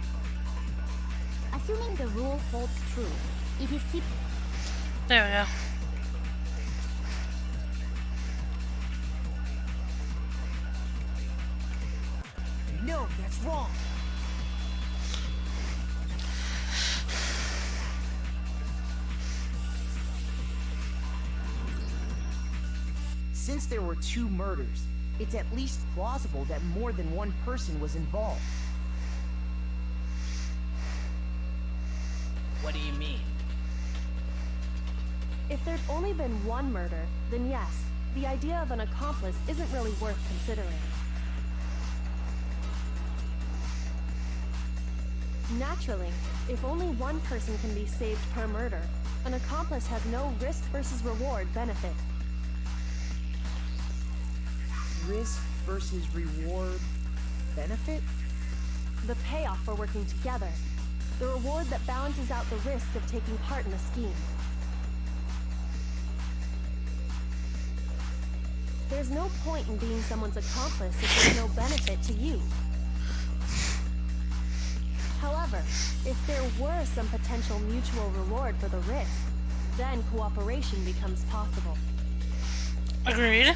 Assuming the rule holds true, it is There we go. No, that's wrong. Since there were 2 murders, it's at least plausible that more than one person was involved. What do you mean? If there'd only been 1 murder, then yes, the idea of an accomplice isn't really worth considering. Naturally, if only 1 person can be saved per murder, an accomplice has no risk versus reward benefit. Risk versus reward benefit? The payoff for working together. The reward that balances out the risk of taking part in a scheme. There's no point in being someone's accomplice if there's no benefit to you. However, if there were some potential mutual reward for the risk, then cooperation becomes possible. Agreed.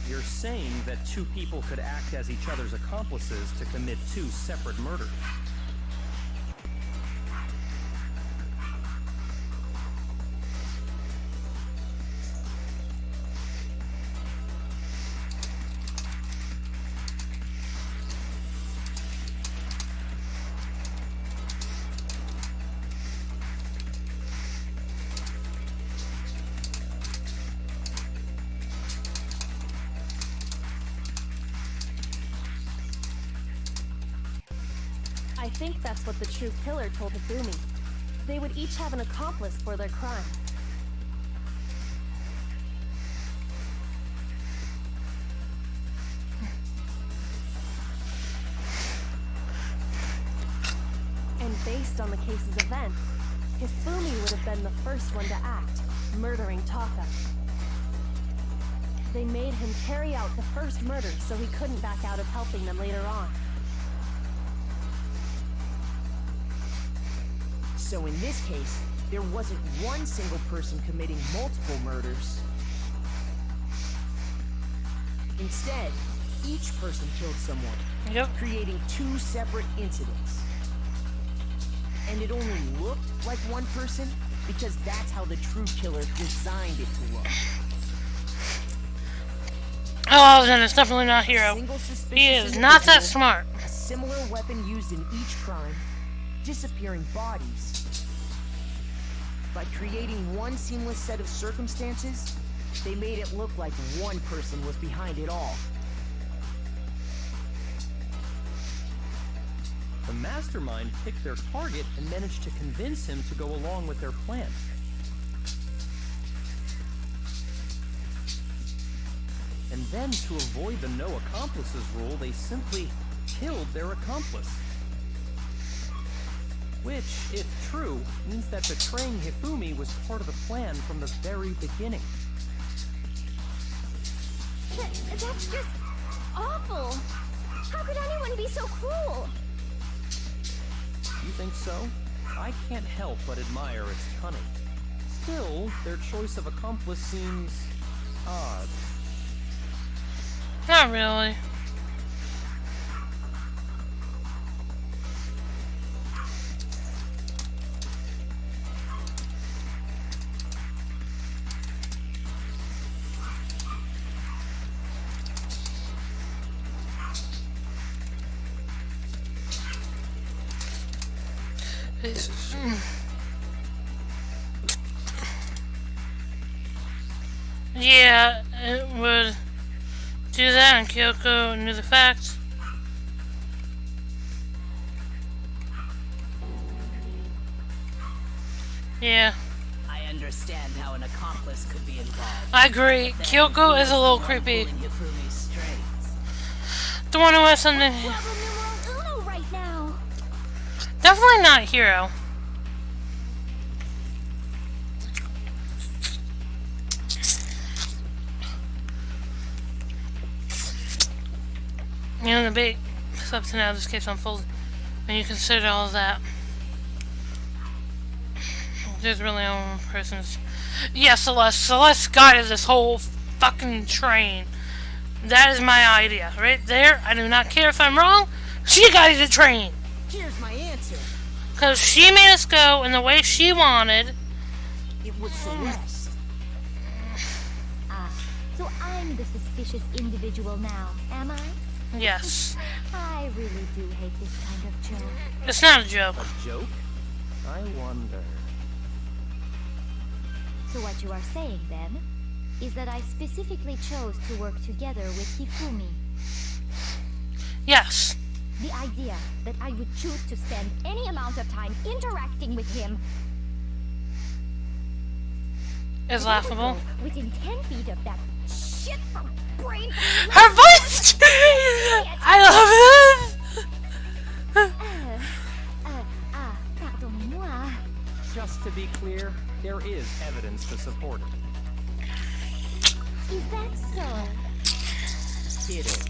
You're saying that 2 people could act as each other's accomplices to commit 2 separate murders. I think that's what the true killer told Hifumi. They would each have an accomplice for their crime. And based on the case's events, Hifumi would have been the first one to act, murdering Taka. They made him carry out the first murder so he couldn't back out of helping them later on. So in this case, there wasn't one single person committing multiple murders. Instead, each person killed someone, creating 2 separate incidents. And it only looked like one person because that's how the true killer designed it to look. Oh, then it's definitely not Hero. He is not that smart. A similar weapon used in each crime, disappearing bodies. By creating one seamless set of circumstances, they made it look like one person was behind it all. The mastermind picked their target and managed to convince him to go along with their plan. And then, to avoid the no accomplices rule, they simply killed their accomplice. Which, if true, means that betraying Hifumi was part of the plan from the very beginning. That's just awful. How could anyone be so cruel? You think so? I can't help but admire its cunning. Still, their choice of accomplice seems odd. Not really. Yeah, it would do that, and Kyoko knew the facts. Yeah. I understand. understand how an accomplice could be involved. I agree. Then, Kyoko who is a was little the one creepy. pulling Hifumi's strings? The one who has something. Problem numero uno right now. Definitely not Hero. You know, the big up to now this case unfolded. When you consider all of that, there's really only one person's. Yeah, Celeste. Celeste guided this whole fucking train. That is my idea. Right there. I do not care if I'm wrong. She guided the train. Here's my answer. Because she made us go in the way she wanted. It was Celeste. Ah, so I'm the suspicious individual now, am I? Yes. I really do hate this kind of joke. It's not a joke. A joke? I wonder. So what you are saying, then, is that I specifically chose to work together with Hifumi. Yes. The idea that I would choose to spend any amount of time interacting with him Is laughable. within 10 feet of that shit from brain. Her voice! I love it! Pardonnez-moi. Just to be clear, there is evidence to support it. Is that so? It is.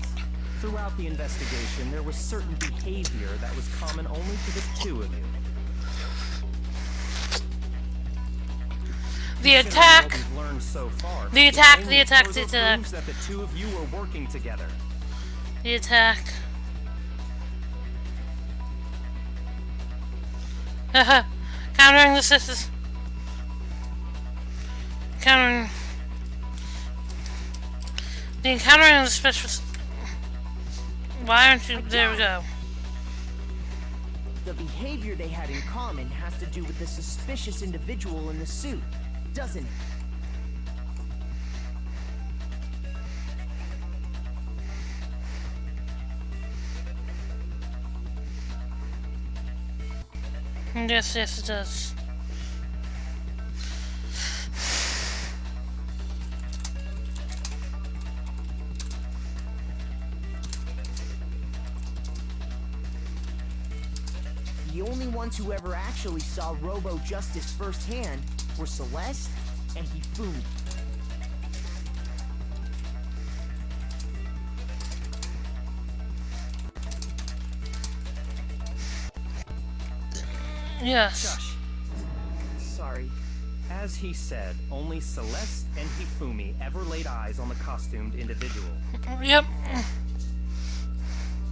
Throughout the investigation, there was certain behavior that was common only to the two of you. The Considering attack. what we've learned so far, The it attack, only the attack, further the attack. proves that the two of you were working together. The attack. Haha. Countering the sisters. Countering. The encountering of the special. Why aren't you? There we go. The behavior they had in common has to do with the suspicious individual in the suit, doesn't it? Yes, yes, it does. The only ones who ever actually saw Robo Justice firsthand were Celeste and Hifumi. Yes. Shush. Sorry. As he said, only Celeste and Hifumi ever laid eyes on the costumed individual. Yep.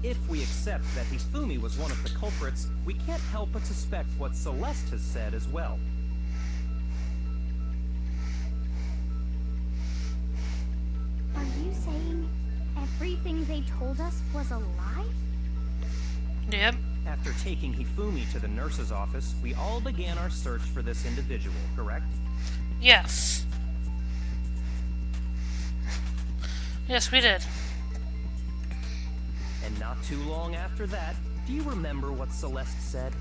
If we accept that Hifumi was one of the culprits, we can't help but suspect what Celeste has said as well. Are you saying everything they told us was a lie? Yep. After taking Hifumi to the nurse's office, we all began our search for this individual, correct? Yes. Yes, we did. And not too long after that, do you remember what Celeste said?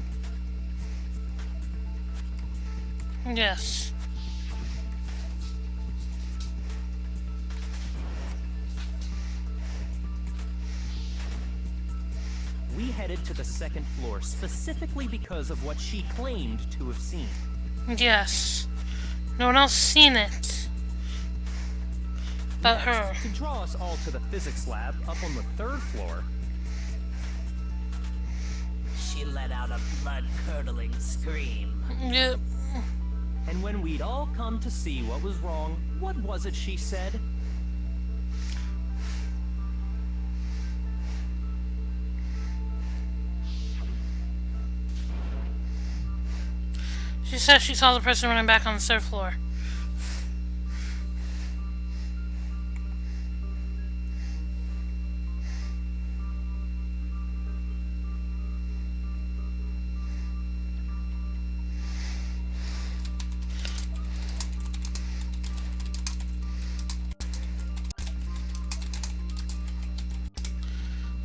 Yes. We headed to the second floor specifically because of what she claimed to have seen. Yes. No one else seen it. But her. Next, to draw us all to the physics lab up on the third floor, She let out a blood-curdling scream. Yep. and when we'd all come to see what was wrong, what was it she said? She said she saw the person running back on the third floor.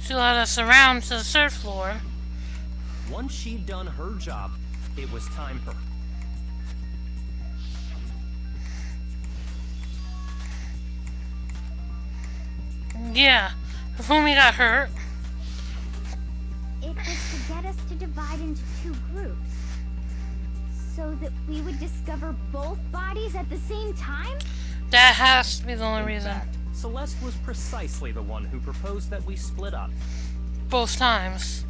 She led us around to the third floor. Once she'd done her job, it was time for Yeah. Hifumi got hurt. It was to get us to divide into two groups. So that we would discover both bodies at the same time? That has to be the only In reason. fact, Celeste was precisely the one who proposed that we split up. Both times.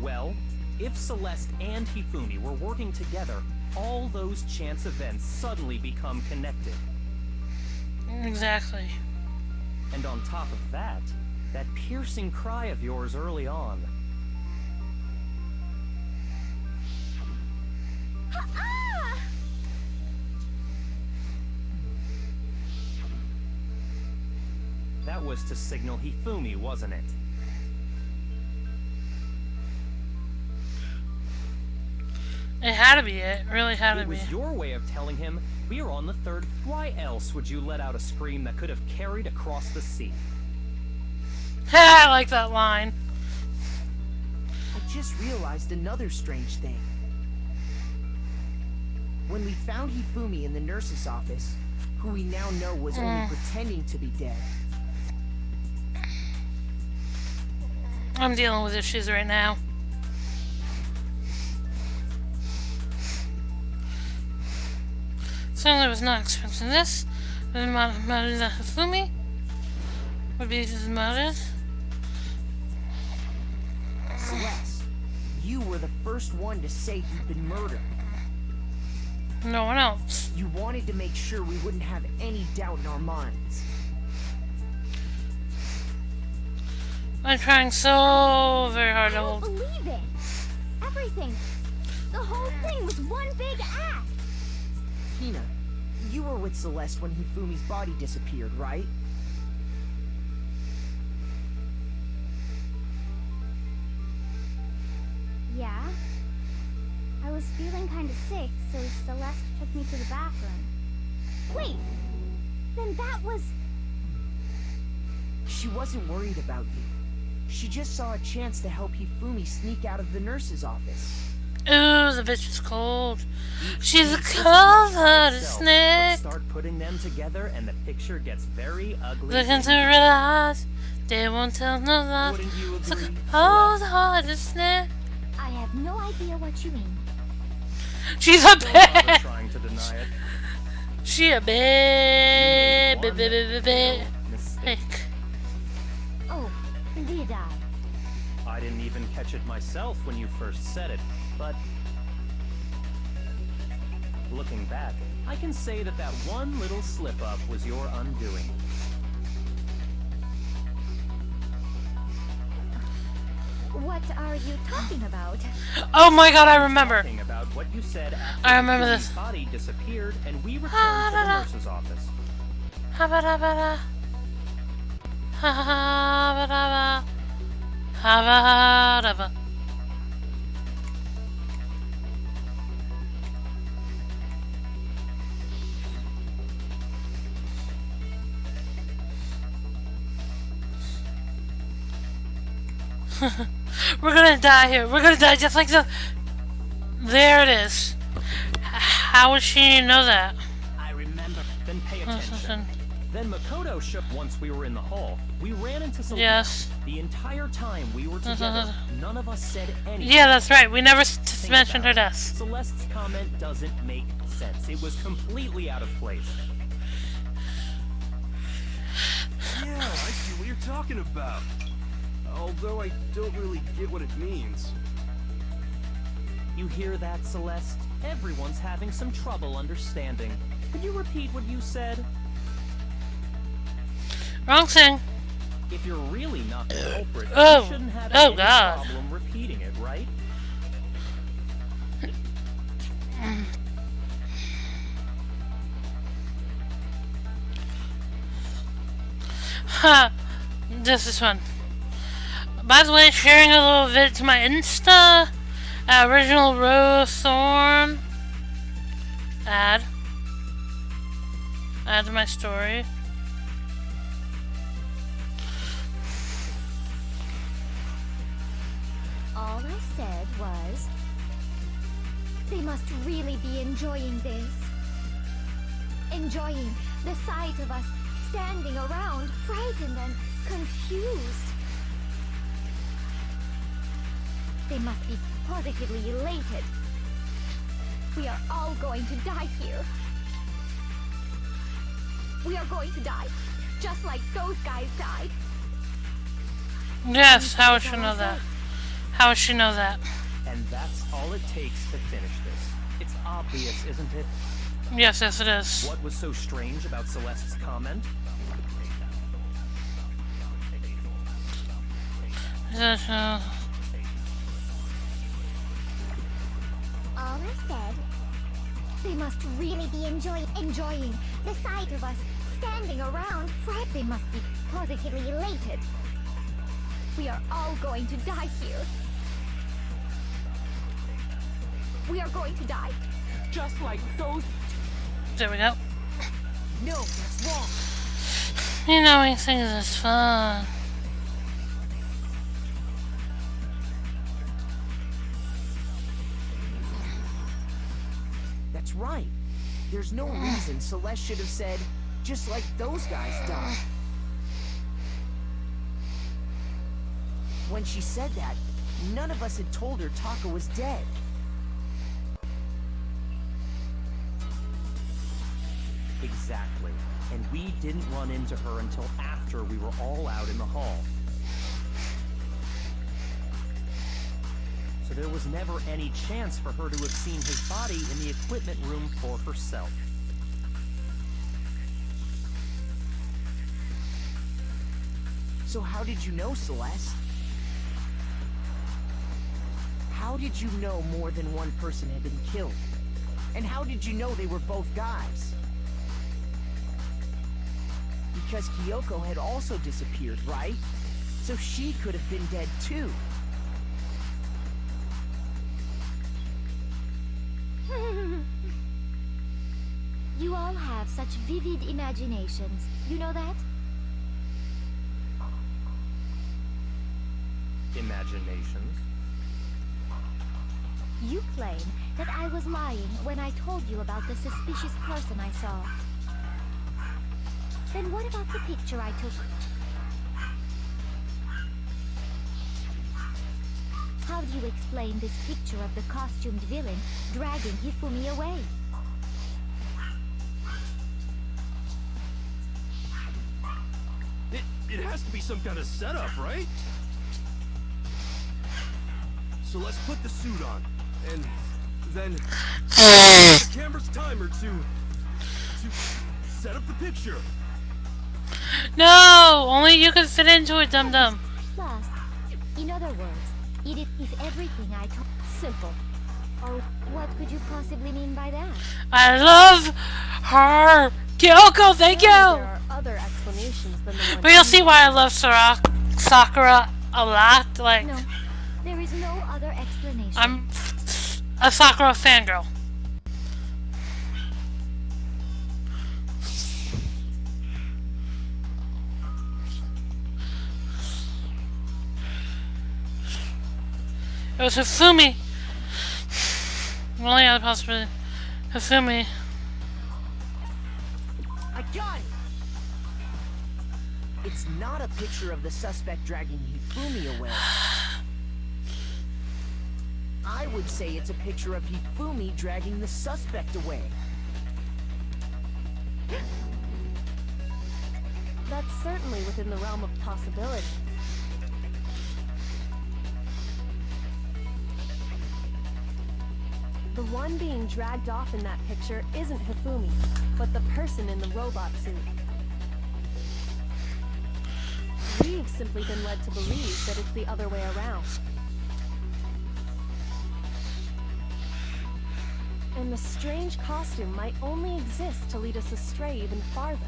Well, if Celeste and Hifumi were working together, all those chance events suddenly become connected. Exactly. And on top of that, that piercing cry of yours early on. That was to signal Hifumi, wasn't it? It had to be it. It really had to It be. was your way of telling him, we are on the third. Why else would you let out a scream that could have carried across the sea? I like that line. I just realized another strange thing. When we found Hifumi in the nurse's office, who we now know was only pretending to be dead, I'm dealing with issues right now. Certainly was not expecting this. Marina Hifumi would be murdered. Celeste, you were the first one to say he'd been murdered. No one else. You wanted to make sure we wouldn't have any doubt in our minds. I'm trying so very hard I to don't hold. believe it! Everything! The whole thing was one big act! Tina, you were with Celeste when Hifumi's body disappeared, right? Yeah. I was feeling kind of sick, so Celeste took me to the bathroom. Wait! Then that was... She wasn't worried about you. She just saw a chance to help Hifumi sneak out of the nurse's office. Ooh, the bitch is cold. She's a Piece isn't cold-hearted itself, but snake. start putting them together and the picture gets very ugly. Looking to realize they won't tell no lie. Wouldn't you It's a agree? cold-hearted snake. I have no idea what you mean. She's a Don't bother bitch. trying to deny it. She a bitch. One little mistake. Oh, did I? I didn't even catch it myself when you first said it, but looking back, I can say that that one little slip-up was your undoing. What are you talking about? Oh my god, I remember. Talking about what you said after I remember Hifumi's this. body disappeared and we returned to the nurse's office. Habba-dabba-da. Habba-dabba. Habba-dabba. We're gonna die here. We're gonna die just like the... There it is. How would she know that? I remember. Then pay attention. Then Makoto shook once we were in the hall. We ran into some... Yes. The entire time we were together, none of us said anything. Yeah, that's right. We never Think mentioned her about it. death. Celeste's comment doesn't make sense. It was completely out of place. Yeah, I see what you're talking about. Although I don't really get what it means. You hear that, Celeste? Everyone's having some trouble understanding. Could you repeat what you said? Wrong thing. If you're really not the culprit, Oh. you shouldn't have Oh, any God. problem repeating it, right? Ha! This is fun. By the way, sharing a little vid to my Insta. Original Rose Thorn. Add to my story. All I said was, They must really be enjoying this. Enjoying the sight of us standing around, frightened and confused. They must be positively elated. We are all going to die here. We are going to die, just like those guys died. Yes, how would she know that? How would she know that? And that's all it takes to finish this. It's obvious, isn't it? Yes, yes it is. What was so strange about Celeste's comment? All I said, they must really be enjoying the sight of us standing around, frightened. They must be positively elated. We are all going to die here. We are going to die, just like those. There we go. No, that's wrong. You know, he thinks it's fun. That's right. There's no reason Celeste should have said, just like those guys died. When she said that, none of us had told her Taka was dead. Exactly. And we didn't run into her until after we were all out in the hall. So there was never any chance for her to have seen his body in the equipment room for herself. So how did you know, Celeste? How did you know more than one person had been killed? And how did you know they were both guys? Because Kyoko had also disappeared, right? So she could have been dead too. You all have such vivid imaginations. You know that? Imaginations? You claim that I was lying when I told you about the suspicious person I saw. Then what about the picture I took? How do you explain this picture of the costumed villain dragging Hifumi away? It has to be some kind of setup, right? So let's put the suit on, and then the camera's timer to set up the picture. No! Only you can fit into it, dum-dum. Plus, in other words, it is if everything I told simple. Or what could you possibly mean by that? I love her! Kyoko, thank There you! are other explanations than the one. But you'll see why I love Sakura a lot. Like, No, there is no other explanation. I'm a Sakura fangirl. It was Hifumi. Only other possibility. Hifumi. I got it! It's not a picture of the suspect dragging Hifumi away. I would say it's a picture of Hifumi dragging the suspect away. That's certainly within the realm of possibility. The one being dragged off in that picture isn't Hifumi, but the person in the robot suit. We've simply been led to believe that it's the other way around. And the strange costume might only exist to lead us astray even farther.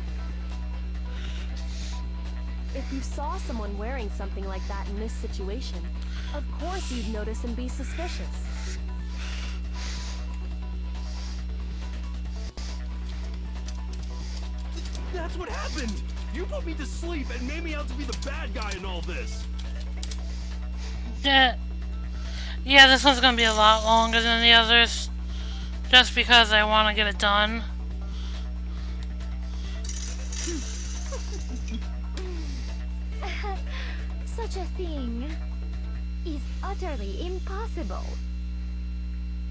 If you saw someone wearing something like that in this situation, of course you'd notice and be suspicious. That's what happened! You put me to sleep and made me out to be the bad guy in all this! Yeah, this one's gonna be a lot longer than the others. Just because I want to get it done. Such a thing is utterly impossible.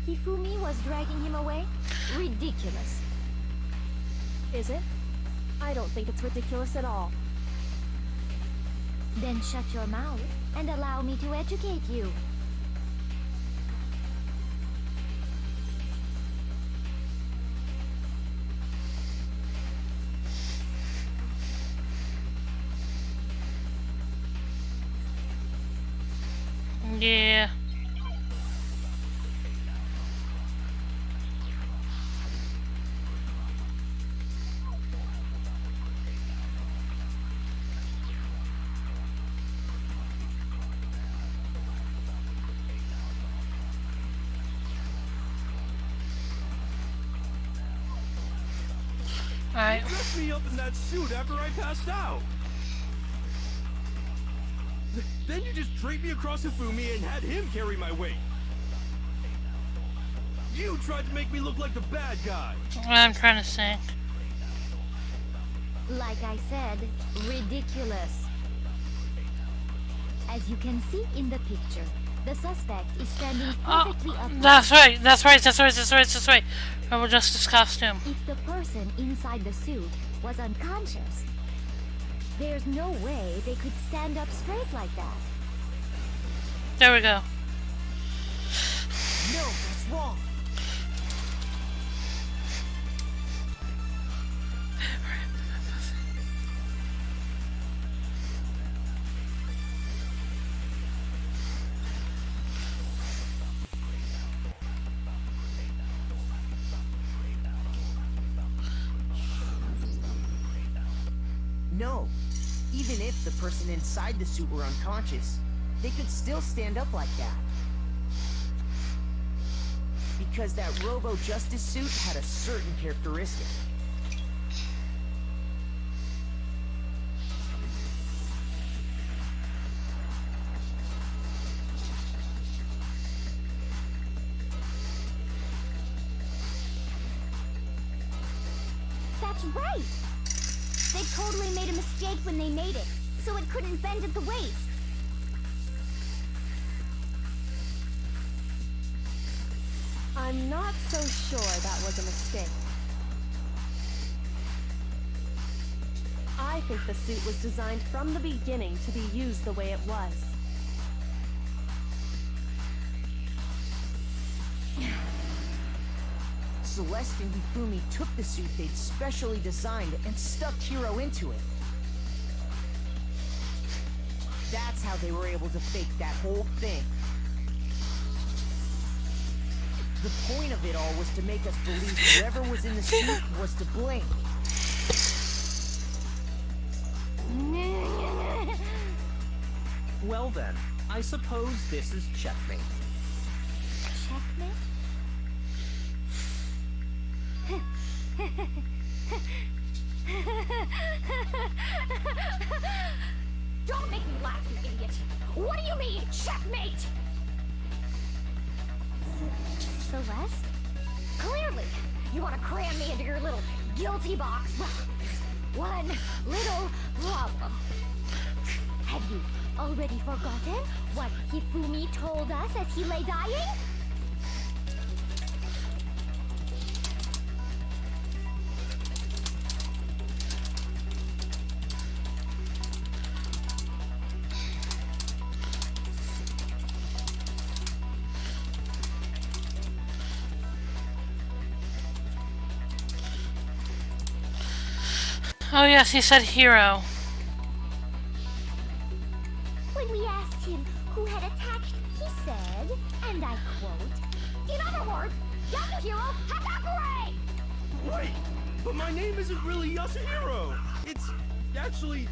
Hifumi was dragging him away? Ridiculous. Is it? I don't think it's ridiculous at all. Then shut your mouth and allow me to educate you. Yeah. Alright. You dressed me up in that suit after I passed out. Then you just draped me across Hifumi and had him carry my weight. You tried to make me look like the bad guy. What I'm trying to say. Like I said, ridiculous. As you can see in the picture, the suspect is standing perfectly upright. That's right. Rebel Justice costume. If the person inside the suit was unconscious, there's no way they could stand up straight like that. There we go. No, that's wrong. No. Even if the person inside the suit were unconscious, they could still stand up like that. Because that Robo-Justice suit had a certain characteristic. That's right! They totally made a mistake when they made it, so it couldn't bend at the waist. I'm not so sure that was a mistake. I think the suit was designed from the beginning to be used the way it was. Celeste and Hifumi took the suit they'd specially designed and stuck Hiro into it. That's how they were able to fake that whole thing. The point of it all was to make us believe whoever was in the suit was to blame. Well then, I suppose this is checkmate. Checkmate? Don't make me laugh, you idiot! What do you mean, checkmate? Celeste? Clearly, you want to cram me into your little guilty box. Well, there's one little problem. Have you already forgotten what Hifumi told us as he lay dying? Oh yes, he said hero. When we asked him who had attacked, he said, and I quote, In other words, Yasuhiro Hatakure! Wait, but my name isn't really Yasuhiro. It's actually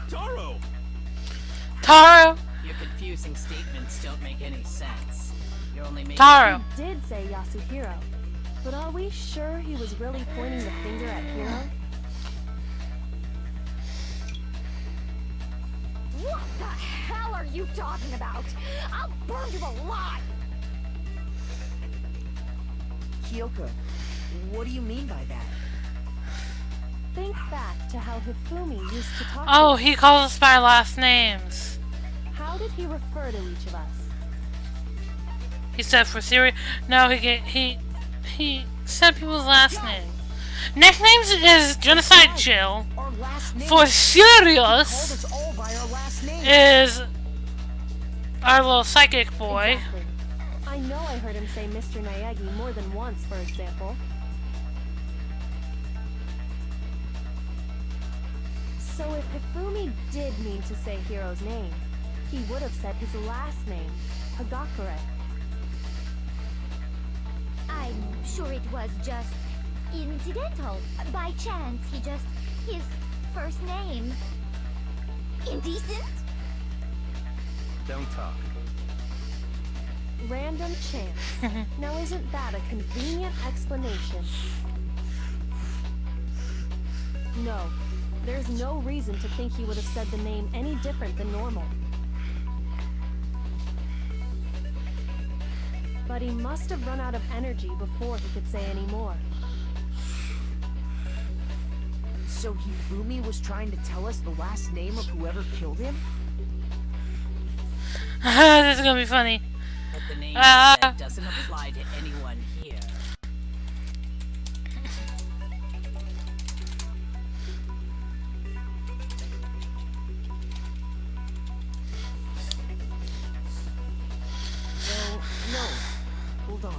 Taro. Taro! Your confusing statements don't make any sense. You're only making... Taro! He did say Yasuhiro, but are we sure he was really pointing the finger at Hiro? What the hell are you talking about? I'll burn you alive! Kyoka, what do you mean by that? Think back to how Hifumi used to talk Oh, to he calls us by our last names. us. How did he refer to each of us? He said for serious. No, he said people's last name. Nicknames is Genocide Chill. Our last name. For He called serious us all by our last name. is our little psychic boy. Exactly. I know I heard him say Mr. Naegi more than once, for example. So if Hifumi did mean to say Hiro's name, he would have said his last name, Hagakure. I'm sure it was just incidental. By chance, his first name. Indecent? Don't talk. Random chance. Now isn't that a convenient explanation? No. There's no reason to think he would have said the name any different than normal. But he must have run out of energy before he could say any more. So Hifumi was trying to tell us the last name of whoever killed him? This is gonna be funny. But the name you said doesn't apply to anyone here. Well, no. Hold on.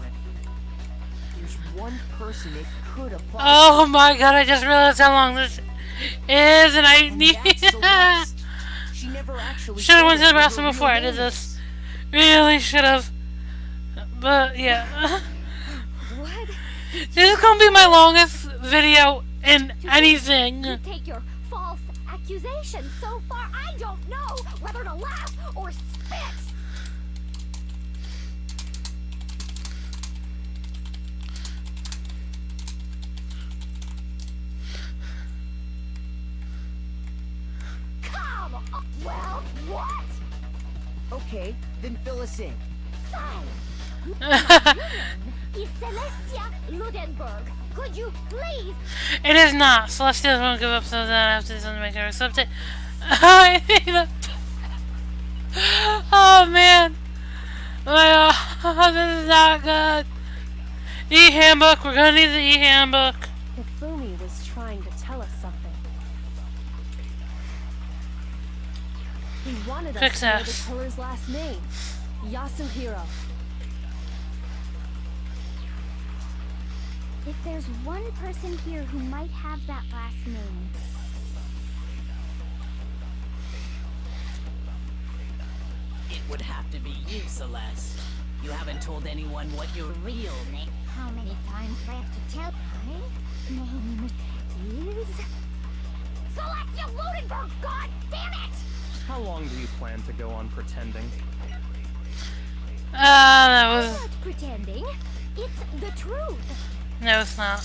There's one person it could apply Oh my god, I just realized how long this is, and I to, need. and that's Celeste. She never actually Should have told went to us the what her bathroom real before I name did is. this. Really should have. But yeah. What? This is gonna be my longest video in anything. You take your false accusations so far, I don't know whether to laugh or spit. Come on. Well, what? Okay, then fill us in. Fine. Is Celestia Ludenberg. Could you please? It is not. Celestia won't give up, so then I have to do something to make her accept it. I hate it. Oh man. This is not good. E-handbook. We're gonna need the e-handbook. Hifumi was trying to tell us something. He wanted us Fix to know F. the killer's last name, Yasuhiro. If there's one person here who might have that last name. It would have to be you, Celeste. You haven't told anyone what your real name. How many times do I have to tell? My name is Celestia Ludenberg. God damn it! How long do you plan to go on pretending? That I'm was. not pretending. It's the truth. No, it's not.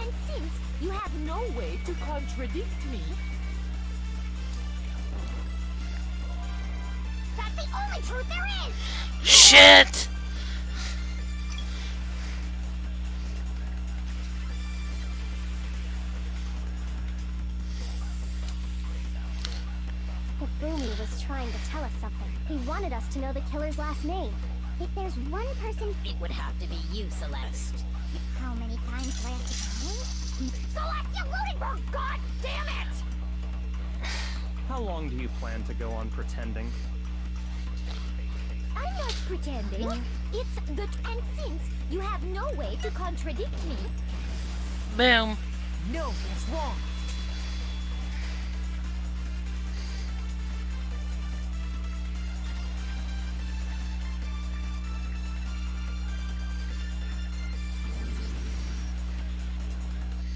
And since you have no way to contradict me, that's the only truth there is. Shit! Hifumi was trying to tell us something. He wanted us to know the killer's last name. If there's one person, It would have to be you, Celeste. how many times do I have to tell? Celestia Ludenberg! God damn it! How long do you plan to go on pretending? I'm not pretending. It's the and since you have no way to contradict me, Boom. No, that's wrong.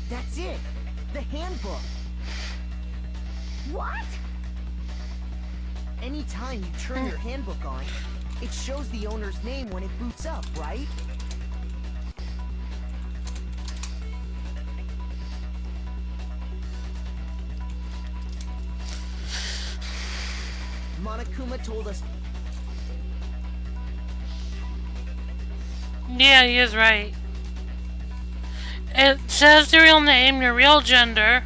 That's it. The handbook. what? Anytime you turn your handbook on, it shows the owner's name when it boots up, right? Monokuma told us Yeah, he is right. It says the real name, your real gender.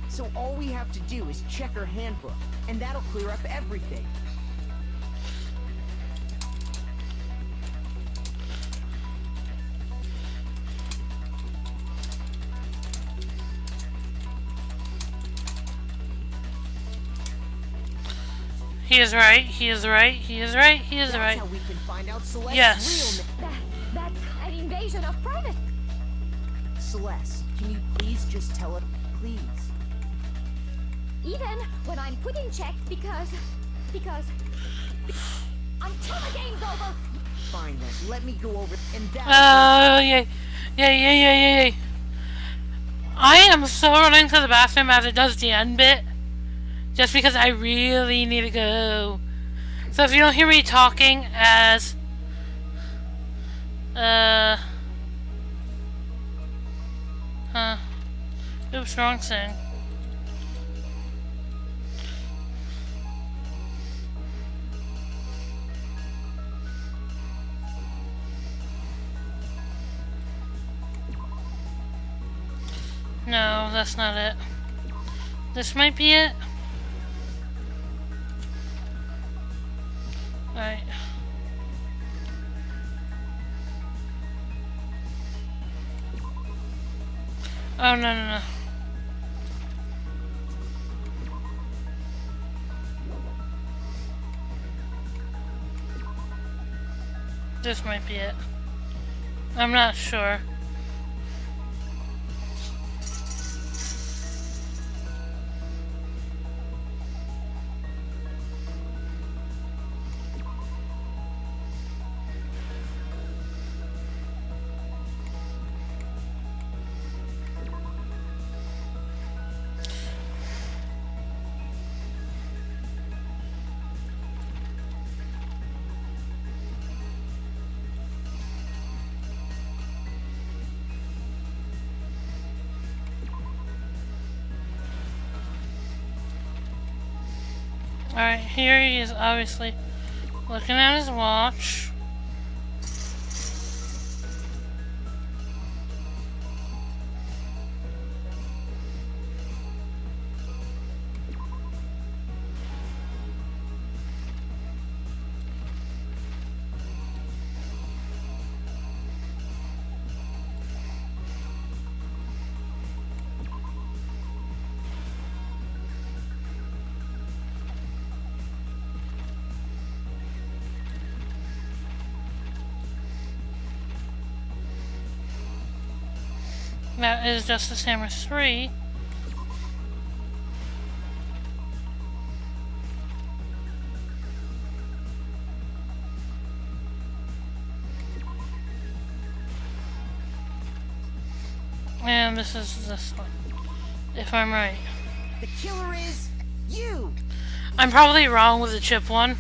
So all we have to do is check her handbook, and that'll clear up everything. He is right, he is right, he is right, he is That's right. how we can find out Celeste's Yes. real name. That's an invasion of private. Celeste, can you please just tell us, please? Even when I'm put in check because until the game's over. Fine then, let me go over and that. Yay. I am so running to the bathroom as it does the end bit. Just because I really need to go. So if you don't hear me talking as... Oops, wrong thing. No, that's not it. This might be it. Alright. Oh, no. This might be it. I'm not sure. Alright, here he is obviously looking at his watch. That is Justice Hammer 3. And this is this one, if I'm right. The killer is you! I'm probably wrong with the chip one.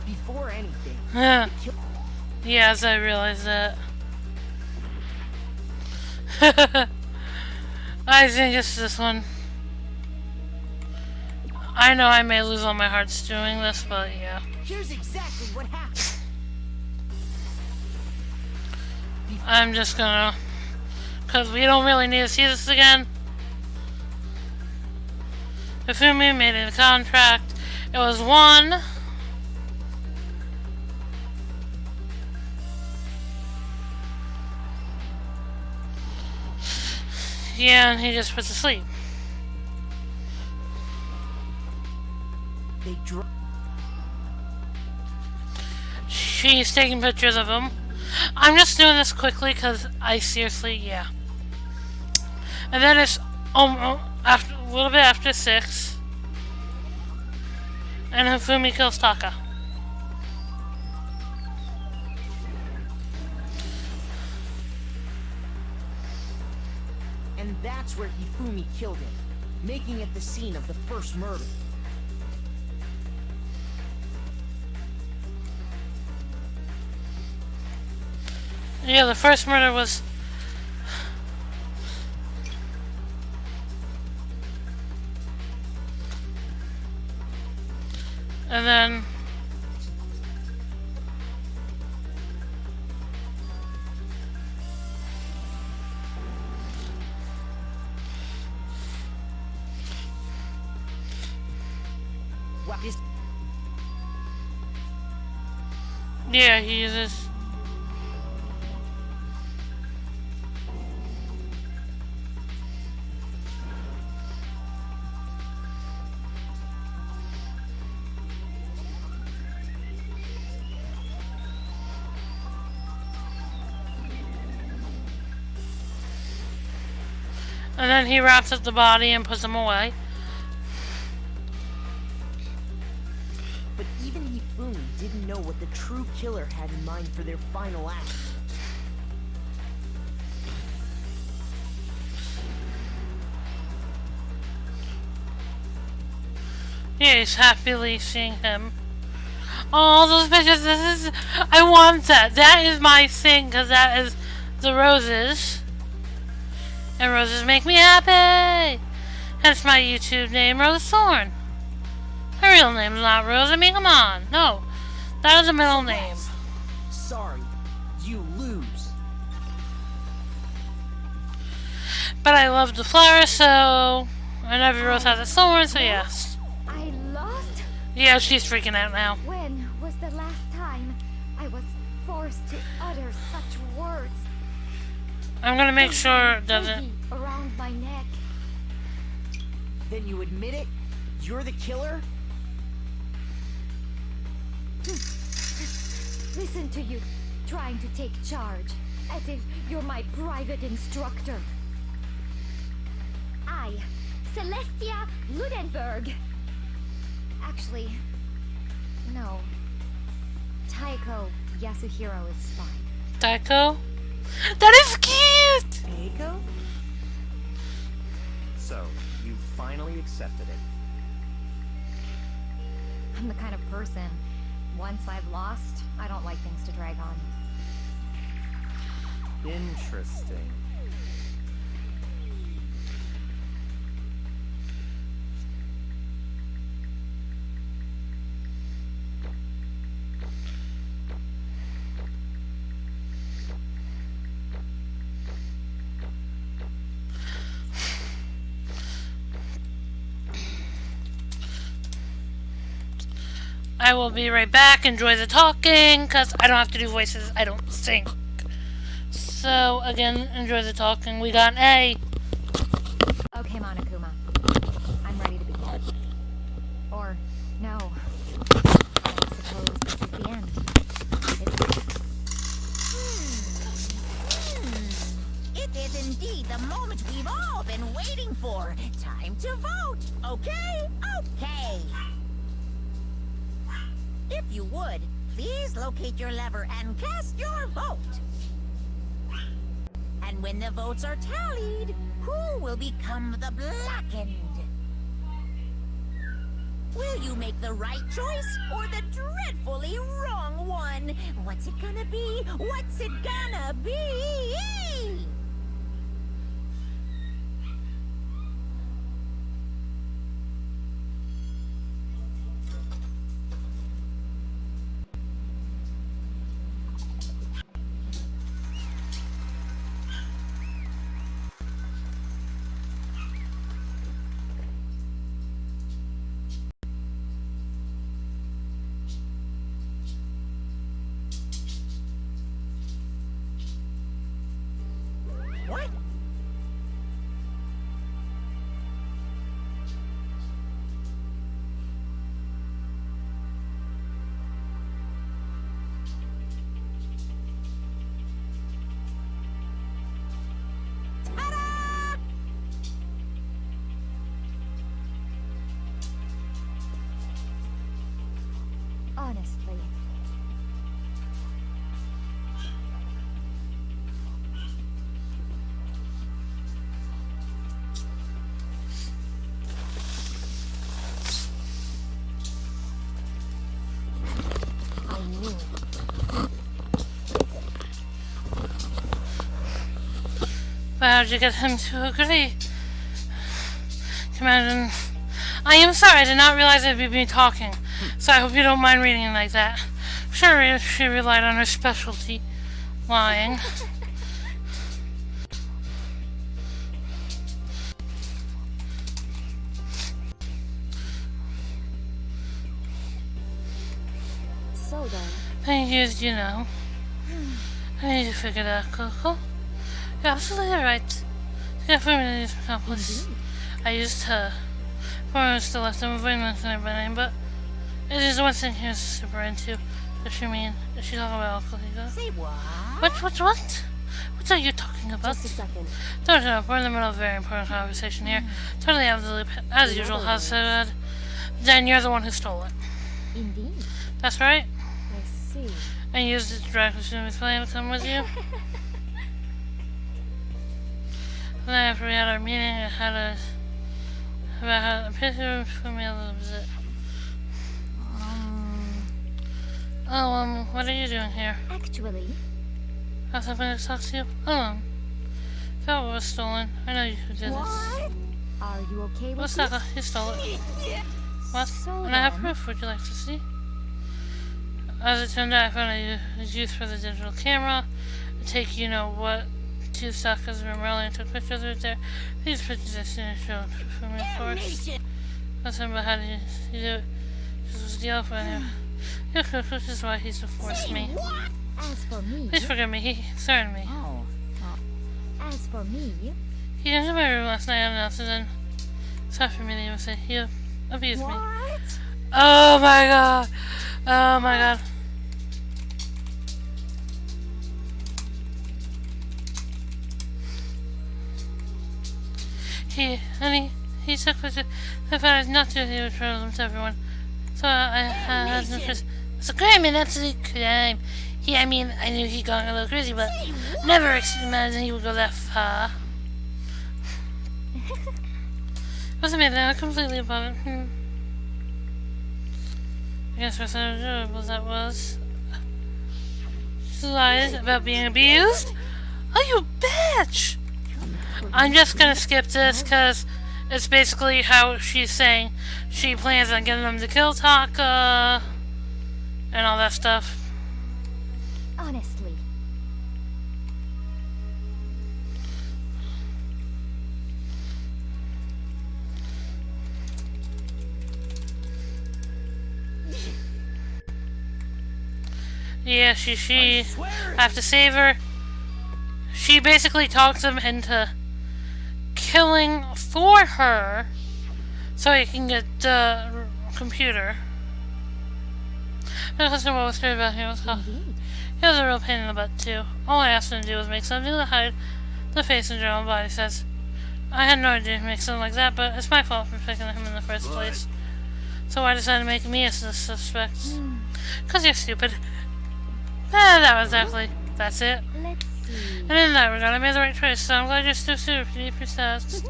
Before anything, Yeah, the kill- as I realize that. I think it's this one. I know I may lose all my hearts doing this, but yeah. here's exactly what happened. I'm just gonna... Because we don't really need to see this again. Hifumi made a contract. It was one. Yeah, and he just puts to sleep. They dro- She's taking pictures of him. I'm just doing this quickly because I seriously, yeah. And then it's after, a little bit after 6. And Hifumi kills Taka. And that's where Hifumi killed him, making it the scene of the first murder. Yeah, the first murder was... And then... This Yeah, he uses. And then he wraps up the body and puts them away. But even Hifumi didn't know what the true killer had in mind for their final act. Yeah, he's happily seeing him. Oh, those pictures, this is... I want that. That is my thing, because that is the roses. And roses make me happy! Hence my YouTube name, Rose Thorn. Her real name's not Rose, I mean, come on. No, that is a middle name. Sorry, you lose. But I love the flower, so... And every rose has a thorn, so yes. I lost? Yeah, she's freaking out now. When was the last time I was forced to utter such words? I'm gonna make sure it doesn't... Heavy around my neck. Then you admit it? You're the killer? Listen to you, trying to take charge, as if you're my private instructor. I, Celestia Ludenberg. Actually, no. Taiko Yasuhiro is fine. Taiko? That is cute! Taiko? So, you finally accepted it. I'm the kind of person, once I've lost, I don't like things to drag on. Interesting. I will be right back. Enjoy the talking, because I don't have to do voices. I don't sing. So, again, enjoy the talking. We got an A. Okay, Monokuma. I'm ready to begin. Or, no. I suppose this is the end. It is indeed the moment we've all been waiting for. Time to vote. Okay? Okay. If you would, please locate your lever and cast your vote. And when the votes are tallied, who will become the blackened? Will you make the right choice or the dreadfully wrong one? What's it gonna be? What's it gonna be? What? Ta-da! Honestly. I knew it. But how did you get him to agree? Commander, I am sorry, I did not realize it would be me talking. So I hope you don't mind reading it like that. Sure, she relied on her specialty, lying. So then, I used, you know. I need to figure that out, Coco. You're absolutely right. To get for me to accomplice. I used her. Thorn was still left avoiding mentioning by name, but it is one thing he was super into. What you mean? Is she talking about Alcoholic? Say what? What? What are you talking about? just a second. Don't know, we're in the middle of a very important conversation here. Totally out of the loop, as usual, has said. Then you're the one who stole it. Indeed. That's right. I see. And used it to drag Kusumi's plan to come with you. And then after we had our meeting, I had about how the picture for me a little bit. What are you doing here? Actually, I was hoping to talk to you alone. That was stolen. I know you who did this. are you okay with What's this? that? You stole it. What? So And I have then- proof. Would you like to see? As it turned out, I found a use for the digital camera. To take, you know what, two suckers from earlier and took pictures right there. These pictures I seen showed for me, of course. That's him, but how do you do it? This was the elephant here. You're cooked, which is why he's to force me. As for me, Please forgive me, he threatened me. as for me, He came to my room last night unannounced and then it's hard for me to even say he abused me. Oh my god! Oh my god. He took pictures. I found out not to. He would show them to everyone. So I had no choice. It's a crime, and that's a crime. I mean, I knew he'd gone a little crazy, but never imagined he would go that far. Wasn't me that completely above it. I guess what's enjoyable that was. She lies about being abused? Oh, you bitch! I'm just gonna skip this because it's basically how she's saying she plans on getting them to kill Taka and all that stuff. honestly, Yeah, she have to save her. She basically talks him into killing for her so he can get the computer. The customer was straight about him. He was a real pain in the butt too. All I asked him to do was make something to hide the face and general body says. I had no idea to make something like that, but it's my fault for picking him in the first place. So I decided to make me a suspect. 'Cause you're stupid. That was exactly. That's it. let's see. And in that regard, I made the right choice, so I'm glad you're still super precise.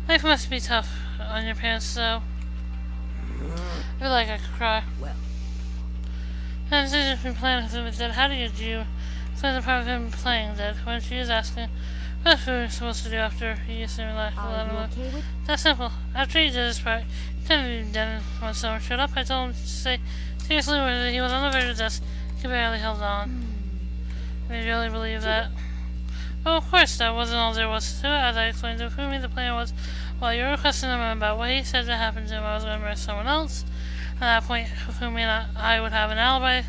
Life must be tough on your parents, so. I feel like I could cry. Well. And since you've been playing with him dead, how did you explain the part of him playing dead when she was asking what we were supposed to do after he used to relax a Are lot you of okay with That's simple. After he did his part, he tended to be dead, and when someone showed up, I told him to say seriously whether he was on the verge of death. He barely held on. I really believe that. Oh, of course, that wasn't all there was to it. As I explained to Fumi, the plan was, while you were questioning him about what he said that happened to him, I was going to arrest someone else. At that point, Fumi and I would have an alibi,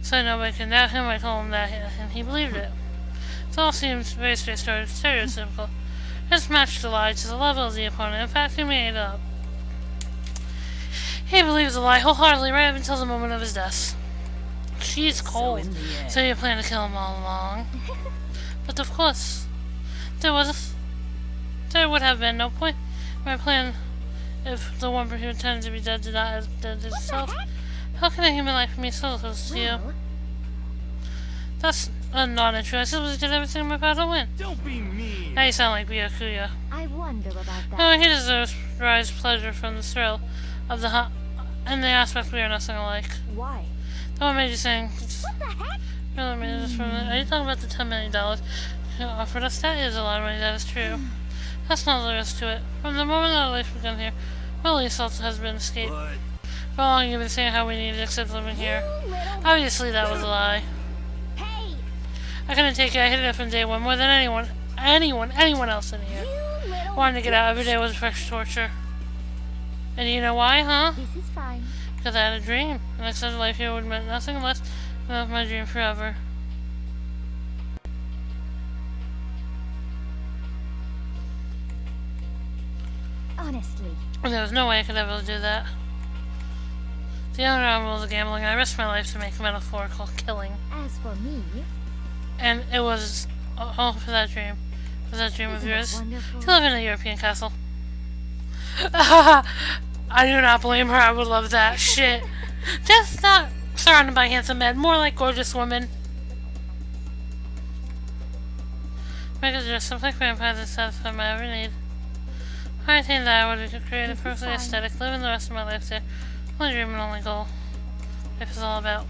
so nobody could doubt him. I told him that, and he believed it. It all seems very straightforward, stereotypical. Just matched the lie to the level of the opponent. In fact, he made it up. He believes the lie wholeheartedly right up until the moment of his death. She's cold, in the end- so you plan to kill him all along. But of course, there would have been no point in my plan if the one who pretended to be dead did not have dead itself. How can a human life be so close to you? That's not true. I simply did everything in my power to win. Don't be mean. Now you sound like Byakuya. I wonder about that. No, he deserves rise pleasure from the thrill of the hunt and the aspect we are nothing alike. Why? That one made you sing. What the heck? Really made this from it. Are you talking about the $10 million you offered us? That is a lot of money, that is true. That's not the rest to it. From the moment our life began here, Willie assault has been escaped. But For how long you've been saying how we need to accept living here. Obviously that was a lie. Hey, I couldn't take it. I hated it from day one more than anyone else in here. you little... Wanted to get out every day was fresh torture. And you know why, huh? This is fine. Because I had a dream, and I said life here would mean nothing less than my dream forever. Honestly. And there was no way I could ever do that. The underground rules of gambling, and I risked my life to make a metaphorical killing. As for me, And it was all for that dream. For that dream of isn't it yours. wonderful? To live in a European castle. I do not blame her, I would love that shit. Just not surrounded by handsome men, more like gorgeous women. Because there's something vampires that satisfy my every need. I think that I would create a perfectly aesthetic, living the rest of my life there. Only dream and only goal. Life is all about.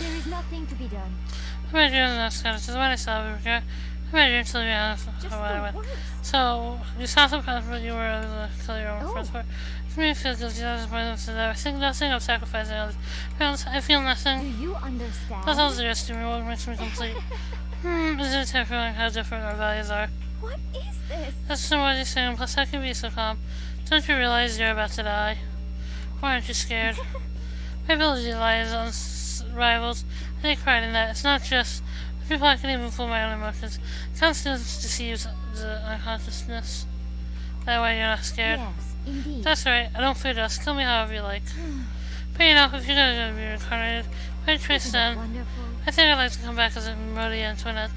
there is nothing to be done. My dream is not scattered to the one I saw. My dream to be honest with Just what I the went. worst. So, you sound so proud, but you were able to kill your own friends for it. For me, it feels guilty. That is more than that. I think nothing of sacrificing others. I feel Do nothing. you understand? That's all there is to me. What makes me complete? Is it terrifying how different our values are? What is this? That's not what you're saying. Plus, how can you be so calm? Don't you realize you're about to die? Why aren't you scared? My ability lies on rivals. I take pride in that. It's not just people I can even fool my own emotions. Conscience deceives the unconsciousness. That way you're not scared. Yes, indeed. That's right. I don't fear dust. Kill me however you like. But you know, if you're gonna be reincarnated, my choice Isn't it then. wonderful? I think I'd like to come back as a Maria Antoinette.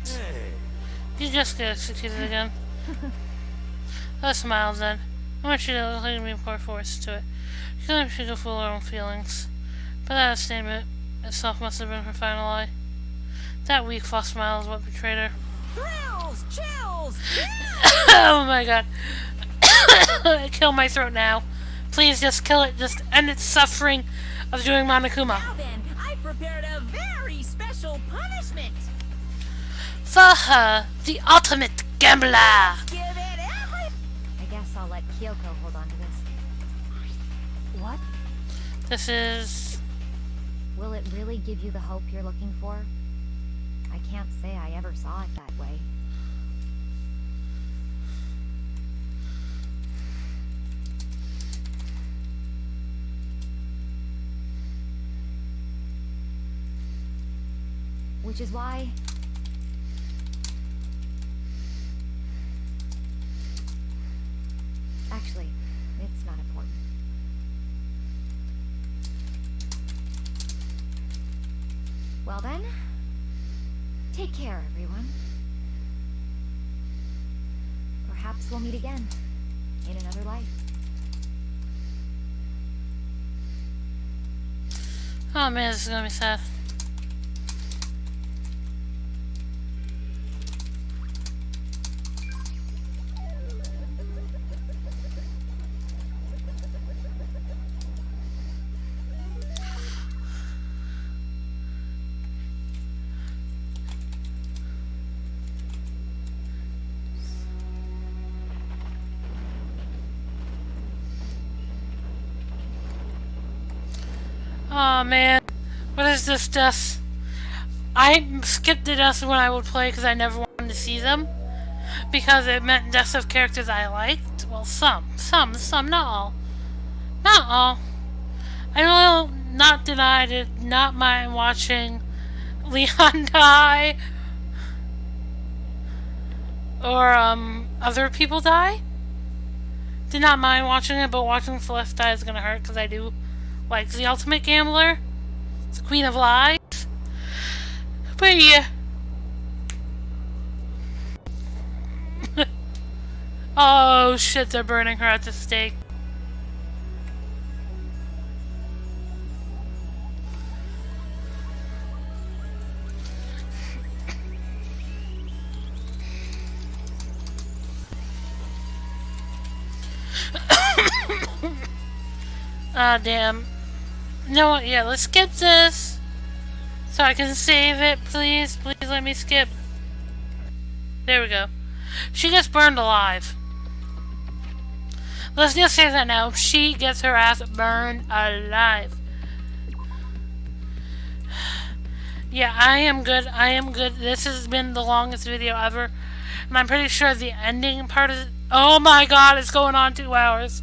You just get executed again. I smiled then. I want you to let me pour force to it. You can let me go fool her own feelings. But that statement itself must have been her final lie. That weak false smile is what betrayed her. Thrills, chills, Oh my god. Kill my throat now. Please just kill it. Just end its suffering of doing Monokuma. Now then, I prepared a very special punishment. For her, the ultimate gambler. Give it every... I guess I'll let Kyoko hold on to this. What? This is... Will it really give you the hope you're looking for? I can't say I ever saw it that way. Which is why... Actually, it's not important. Well then, take care, everyone. Perhaps we'll meet again, in another life. Oh man, this is gonna be sad. Oh man, what is this death? I skipped the deaths when I would play because I never wanted to see them. Because it meant deaths of characters I liked. Well, some, not all. Not all. I will not deny, did not mind watching Leon die. Or, other people die. Did not mind watching it, but watching Celeste die is gonna hurt because I do like the ultimate gambler, the queen of lies. But yeah. Oh shit, they're burning her at the stake. Ah, damn. You know what? Yeah, let's skip this. So I can save it, please. Please let me skip. There we go. She gets burned alive. Let's just say that now. She gets her ass burned alive. Yeah, I am good. I am good. This has been the longest video ever. And I'm pretty sure the ending part is... Oh my god, it's going on 2 hours.